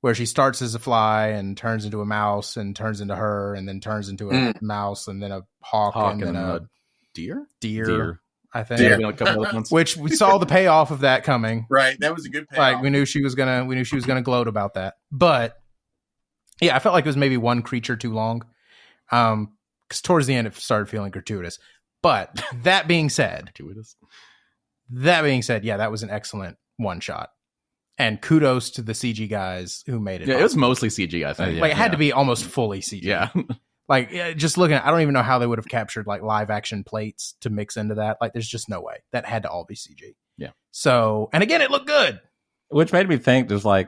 where she starts as a fly and turns into a mouse and turns into her and then turns into a mouse and then a hawk and then a Deer. I think. Yeah. A couple other ones. Which we saw the payoff of that coming. Right. That was a good payoff. Like we knew she was gonna gloat about that. But yeah, I felt like it was maybe one creature too long. Because towards the end it started feeling gratuitous. But that being said, yeah, that was an excellent one shot. And kudos to the CG guys who made it. Yeah, it was mostly CG, I think. Like it had to be almost fully CG. Yeah. Like just looking at, I don't even know how they would have captured like live action plates to mix into that. Like there's just no way. That had to all be CG. Yeah. So, and again, it looked good. Which made me think, I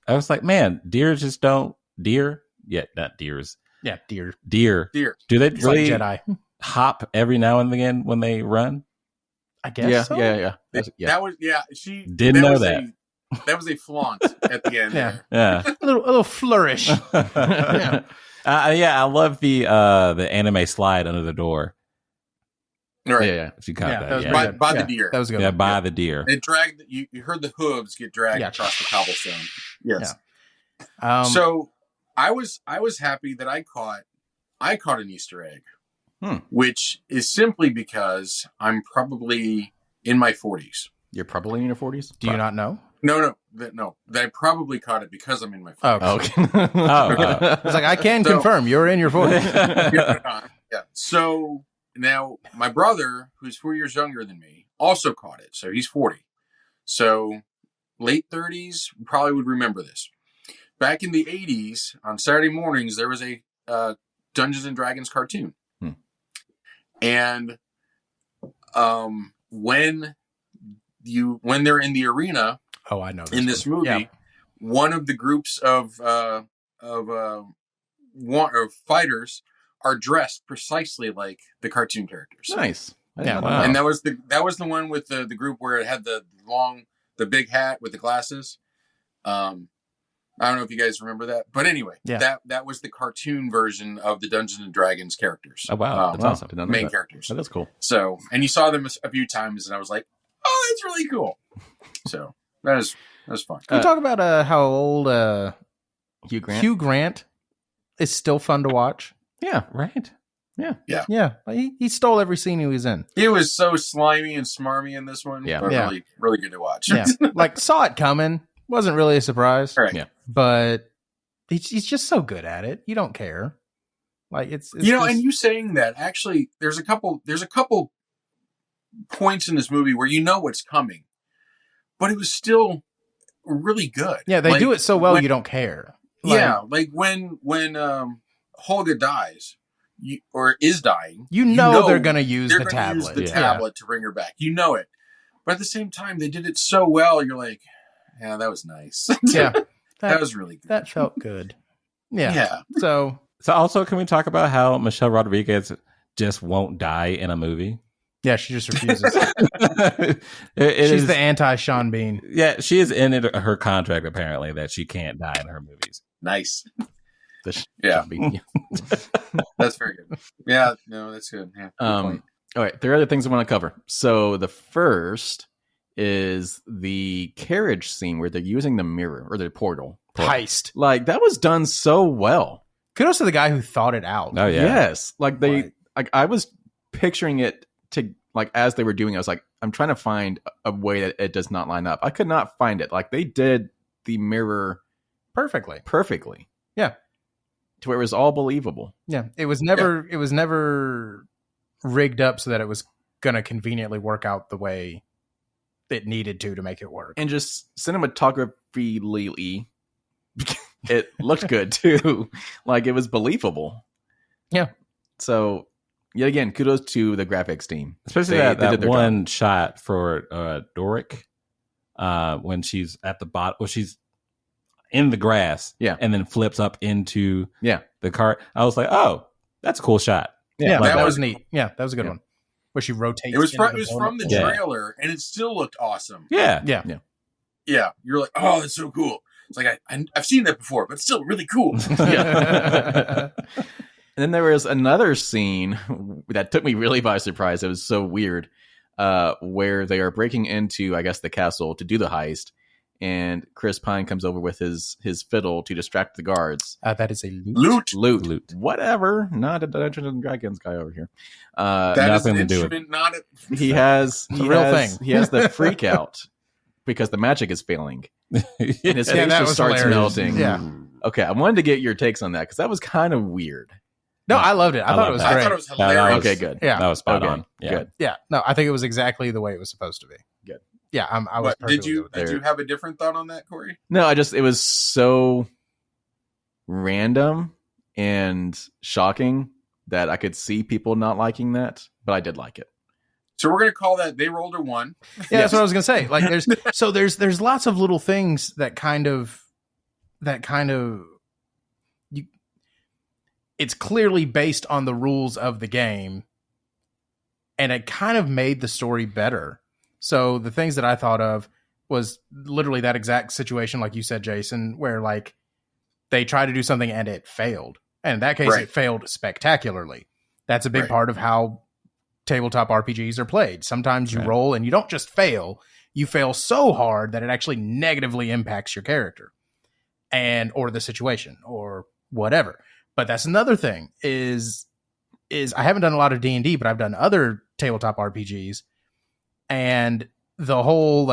was like, man, deer just don't, deer? Yeah, not deers. Yeah, deer. Deer. Do they It's really like Jedi. hop every now and again when they run? I guess Yeah, so. yeah. That was, she Didn't know that. That was a flaunt at the end. Yeah. Yeah. A little flourish. Yeah. I love the anime slide under the door. Right. Yeah. If you caught Yeah, that. that was Yeah, pretty By good. the deer. That was a good. yeah one. by the deer. It dragged, you heard the hooves get dragged Yeah. across the cobblestone. Yes. So So I was happy that I caught an Easter egg, Hmm. which is simply because I'm probably in my 40s. You're probably in your 40s? do you not know? No, that I probably caught it because I'm in my 40s. Oh, Okay. Oh, it's like I can So- confirm you're in your 40s. Yeah. So now my brother, who's 4 years younger than me, also caught it. So he's 40. So late 30s, probably would remember this. Back in the 80s, on Saturday mornings, there was a Dungeons and Dragons cartoon. Hmm. And when they're in the arena Oh, I know. in this one. movie, Yeah. one of the groups of fighters are dressed precisely like the cartoon characters. Nice. I didn't Yeah, know wow. that. And that was the one with the group where it had the big hat with the glasses. I don't know if you guys remember that, but anyway, Yeah. that was the cartoon version of the Dungeons and Dragons characters. Oh, wow. That's Wow. awesome. Did not know Main that. characters. That is cool. So, and you saw them a few times, and I was like, "Oh, that's really cool." So that was fun. Can we talk about how old Hugh Grant. Hugh Grant is still fun to watch? Yeah. Right. Yeah, he stole every scene he was in. He was so slimy and smarmy in this one. Yeah. But Yeah. really, really good to watch. Yeah, like saw it coming. Wasn't really a surprise. Right. Yeah. But he's just so good at it. You don't care. Like it's You know, just- and you saying that, actually, there's a couple points in this movie where you know what's coming, but it was still really good. yeah, they Like, do it so well when- you don't care. Like, Yeah, like when Holga dies, or is dying, you know they're gonna use they're the gonna use tablet. the Yeah. tablet to bring her back. You know it, but at the same time, they did it so well. You're like, yeah, that was nice. Yeah, that was really good. that felt good. Yeah. Yeah. So So also, can we talk about how Michelle Rodriguez just won't die in a movie? yeah, she just refuses. It She's is- the anti Sean Bean. yeah, she is in it, her contract apparently that she can't die in her movies. Nice. Yeah. That's very good. Yeah, no, that's good. Yeah. Good point. All right. There are other things I want to cover. So the first is the carriage scene where they're using the mirror or the portal. Heist. Like that was done so well. Kudos to the guy who thought it out. Oh yeah, Yes. Like they, Right. like I was picturing it to like, as they were doing it, I was like, I'm trying to find a way that it does not line up. I could not find it. Like they did the mirror Perfectly. perfectly. Yeah. To where it was all believable. Yeah. It was never rigged up so that it was gonna conveniently work out the way it needed to make it work. And just cinematography, it looked good too. Like it was believable. Yeah. So yet again, kudos to the graphics team. especially They that did their one shot for Doric when she's at the bottom. Well, she's in the grass, Yeah. and then flips up into Yeah. the cart. I was like, oh, that's a cool shot. Yeah, like that that. was neat. Yeah, that was a good Yeah. one. Where she rotates. It was into from the Yeah. trailer, and it still looked awesome. Yeah, Yeah. Yeah, you're like, oh, that's so cool. It's like I've seen that before, but it's still really cool. And then there was another scene that took me really by surprise. It was so weird, where they are breaking into, I guess, the castle to do the heist, and Chris Pine comes over with his fiddle to distract the guards. That is a lute. Loot. Whatever. Not a Dungeons and Dragons guy over here. That is an instrument, not a... He has a real thing. He has the freak out because the magic is failing. And his face just starts melting. Yeah. Okay, I wanted to get your takes on that because that was kind of weird. No, I loved it. I thought it was great. I thought it was hilarious. Okay, good. Yeah. That was spot on. Yeah. Good. Yeah. No, I think it was exactly the way it was supposed to be. Good. Yeah, I was. But did you have a different thought on that, Corey? No, it was so random and shocking that I could see people not liking that, but I did like it. So we're gonna call that they rolled a 1. Yeah, that's what I was gonna say. Like, there's lots of little things that kind of it's clearly based on the rules of the game, and it kind of made the story better. So the things that I thought of was literally that exact situation, like you said, Jason, where like they tried to do something and it failed. And in that case, It failed spectacularly. That's a big part of how tabletop RPGs are played. Sometimes you roll and you don't just fail, you fail so hard that it actually negatively impacts your character or the situation or whatever. But that's another thing is I haven't done a lot of D&D, but I've done other tabletop RPGs. And the whole,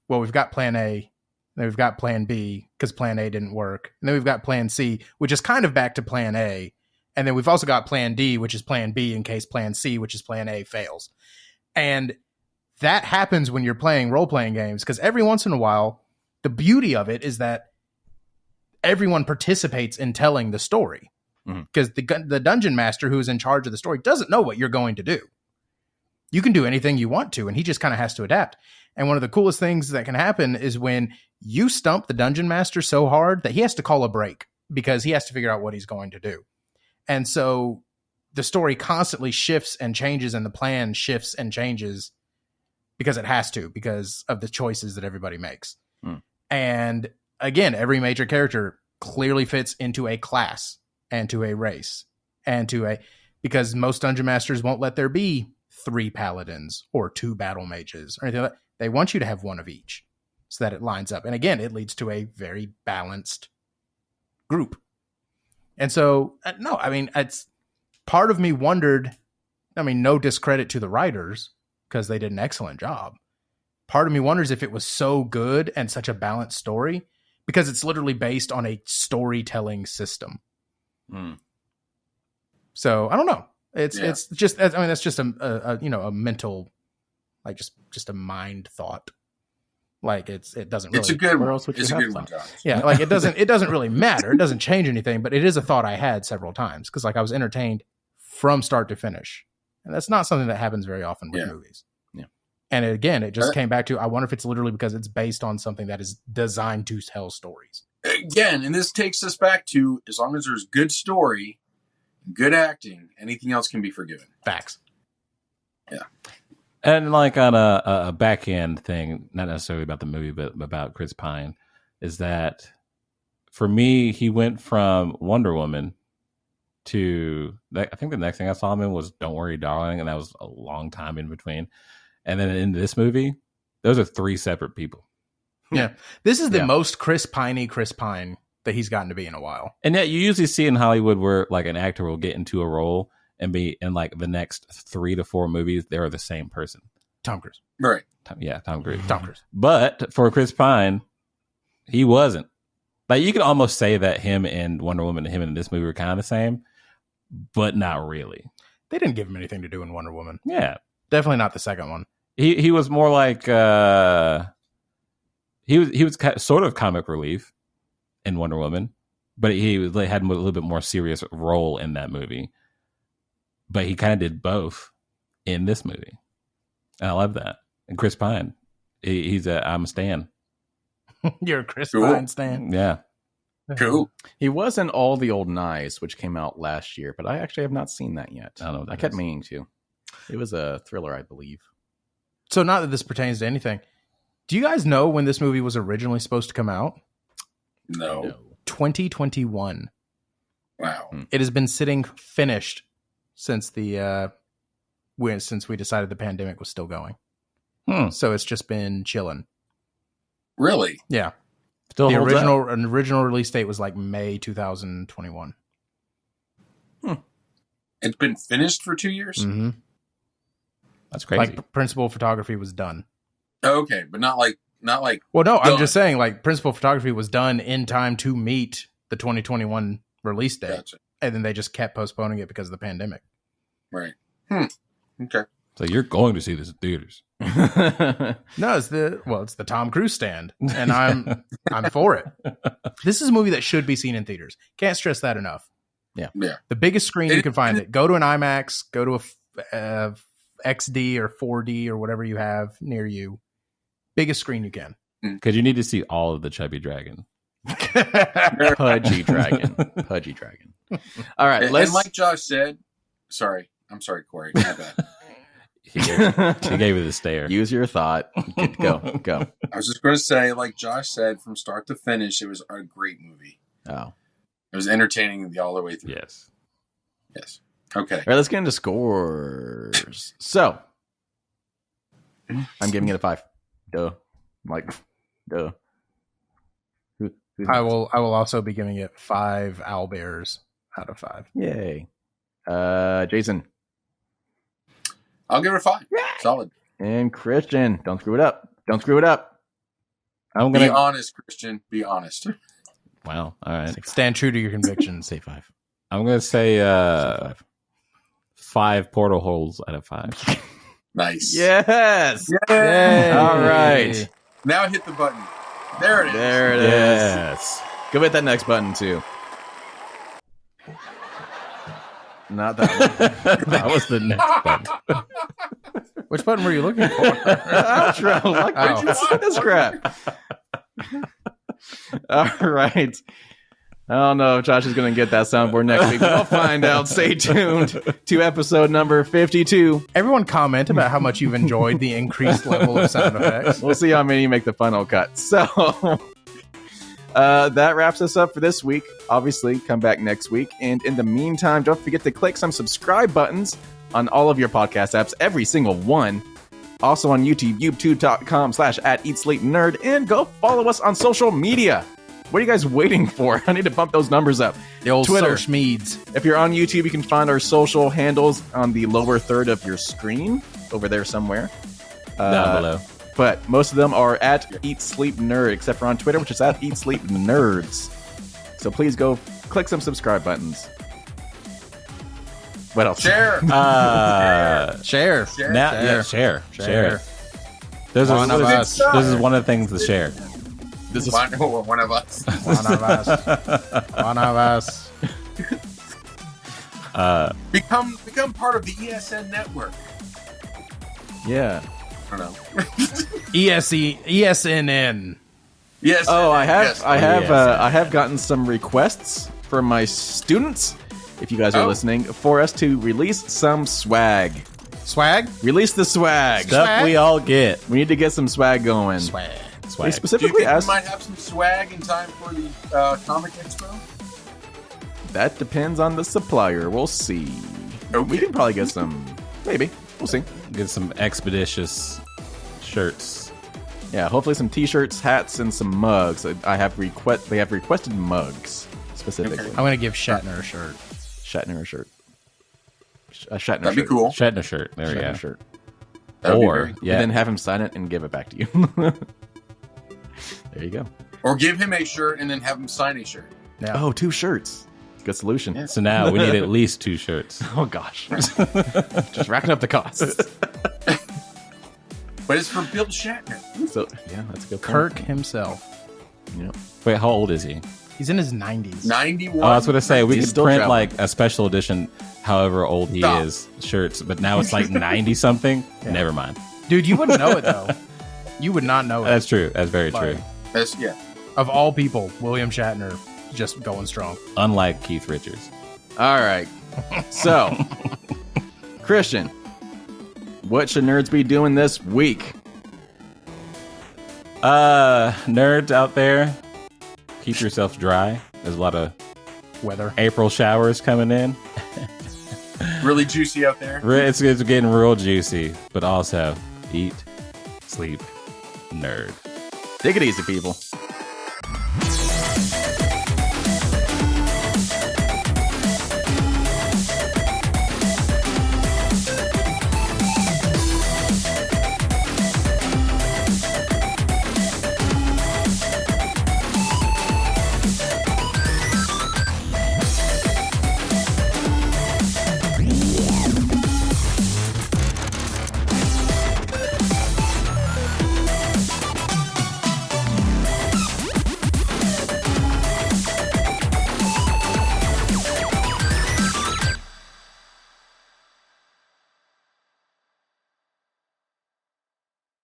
we've got plan A, then we've got plan B because plan A didn't work. And then we've got plan C, which is kind of back to plan A. And then we've also got plan D, which is plan B in case plan C, which is plan A, fails. And that happens when you're playing role-playing games because every once in a while, the beauty of it is that everyone participates in telling the story because the dungeon master who's in charge of the story doesn't know what you're going to do. You can do anything you want to, and he just kind of has to adapt. And one of the coolest things that can happen is when you stump the dungeon master so hard that he has to call a break because he has to figure out what he's going to do. And so the story constantly shifts and changes, and the plan shifts and changes because it has to, because of the choices that everybody makes. And again, every major character clearly fits into a class and to a race and because most dungeon masters won't let there be 3 paladins or 2 battle mages or anything like that. They want you to have one of each so that it lines up. And again, it leads to a very balanced group. And so, no, I mean, it's part of me wondered, I mean, no discredit to the writers because they did an excellent job. Part of me wonders if it was so good and such a balanced story because it's literally based on a storytelling system. So I don't know. It's just, I mean, that's just a mental, like just a mind thought. Like it doesn't really. It's a good one. It's a good one, John. Yeah, like it doesn't really matter. It doesn't change anything, but it is a thought I had several times because like I was entertained from start to finish, and that's not something that happens very often with movies. Yeah, and it just came back to I wonder if it's literally because it's based on something that is designed to tell stories. Again, and this takes us back to as long as there's good story, good acting, anything else can be forgiven. Facts. Yeah. And like on a back end thing, not necessarily about the movie, but about Chris Pine, is that for me, he went from Wonder Woman to, I think the next thing I saw him in was Don't Worry, Darling, and that was a long time in between. And then in this movie, those are 3 separate people. Yeah. This is the most Chris Pine that he's gotten to be in a while. And yet you usually see in Hollywood where like an actor will get into a role and be in like the next 3 to 4 movies, they're the same person. Tom Cruise. Right. Tom Cruise. Tom Cruise. But for Chris Pine, he wasn't. Like you could almost say that him and Wonder Woman and him in this movie were kind of the same, but not really. They didn't give him anything to do in Wonder Woman. Yeah. Definitely not the second one. He was more like he was sort of comic relief in Wonder Woman, but he had a little bit more serious role in that movie. But he kind of did both in this movie. And I love that. And Chris Pine, I'm a stan. You're a Chris Pine stan. Yeah. Cool. He was in All the Old Knives, which came out last year, but I actually have not seen that yet. I kept meaning to. It was a thriller, I believe. So not that this pertains to anything. Do you guys know when this movie was originally supposed to come out? No. 2021. Wow. It has been sitting finished since since we decided the pandemic was still going. So it's just been chilling. Really? Yeah. Still The holds up. original release date was like May 2021. It's been finished for 2 years? Mm-hmm. That's crazy. Like principal photography was done. Okay, but not like. Well, no, done. I'm just saying like principal photography was done in time to meet the 2021 release date. Gotcha. And then they just kept postponing it because of the pandemic. Right. Okay. So you're going to see this in theaters. No, it's the Tom Cruise stand, and I'm for it. This is a movie that should be seen in theaters. Can't stress that enough. Yeah. The biggest screen you can find it. Go to an IMAX, go to a XD or 4D or whatever you have near you. Biggest screen you can. Because you need to see all of the chubby dragon. Pudgy dragon. Pudgy dragon. All right. And like Josh said, I'm sorry, Corey. My bad. He gave it a stare. Use your thought. Go. I was just going to say, like Josh said, from start to finish, it was a great movie. Oh. It was entertaining all the way through. Yes. Okay. All right, let's get into scores. So, I'm giving it a 5. Duh. Duh. I will also be giving it 5 owlbears out of 5. Yay. Jason. I'll give it a 5. Yay. Solid. And Christian. Don't screw it up. I'm Be gonna honest, Christian. Be honest. Wow. All right. Stand true to your convictions. Say 5. I'm gonna say 5 portal holes out of 5. Nice. Yes. Yay. All right. Now hit the button. There it is. There it is. Yes. Go hit that next button too. Not that one. That was the next button. Which button were you looking for? Outro. Like, where'd you see this crap? All right. I don't know if Josh is going to get that soundboard next week. We'll find out. Stay tuned to episode number 52. Everyone comment about how much you've enjoyed the increased level of sound effects. We'll see how many make the final cut. So that wraps us up for this week. Obviously, come back next week. And in the meantime, don't forget to click some subscribe buttons on all of your podcast apps, every single one. Also on YouTube, youtube.com/@EatSleepNerd. And go follow us on social media. What are you guys waiting for? I need to bump those numbers up. The old Twitter. social meds. If you're on YouTube, you can find our social handles on the lower third of your screen, over there somewhere. Down below. But most of them are at Eat Sleep Nerd, except for on Twitter, which is at Eat Sleep Nerds. So please go click some subscribe buttons. What else? Share. Share. Share. This One of us. This is one of the things to share. This is One of us. One of us. Become part of the ESN network. yeah. I don't know. ESNN. Yes. Oh, I yes. have gotten some requests from my students, if you guys are listening, for us to release some swag. Swag? Release the swag. Stuff we all get. We need to get some swag going. Swag. They Swag. Do you specifically think we asked. might have some swag in time for the Comic Expo? That depends on the supplier. We'll see. Okay. We can probably get some. Maybe. We'll see. Get some expeditious shirts. Yeah, hopefully some t-shirts, hats, and some mugs. They have requested mugs specifically. Okay. I'm going to give Shatner a shirt. Shatner shirt. A Shatner That'd be shirt. cool. Shatner shirt. There we Shatner go. shirt. That'd be Or very cool. And then have him sign it and give it back to you. There you go. Or give him a shirt and then have him sign a shirt. Yeah. Oh, 2 shirts. Good solution. Yeah. So now we need at least 2 shirts. Oh gosh. Just racking up the costs. But it's for Bill Shatner. So yeah, that's a good point. Kirk himself. Yep. Wait, how old is he? He's in his 90s. 91. Oh, I was going to say, we He's could still print traveling. like a special edition, however old he Stop. is, shirts, but now it's like 90 something. Yeah. Never mind. Dude, you wouldn't know it, though. You would not know it. That's true. That's very Like, true. Yeah. Of all people, William Shatner just going strong. Unlike Keith Richards. All right. So, Christian, what should nerds be doing this week? Nerds out there, keep yourself dry. There's a lot of Weather. April showers coming in. Really juicy out there. It's getting real juicy, but also eat, sleep, nerd. Take it easy, people.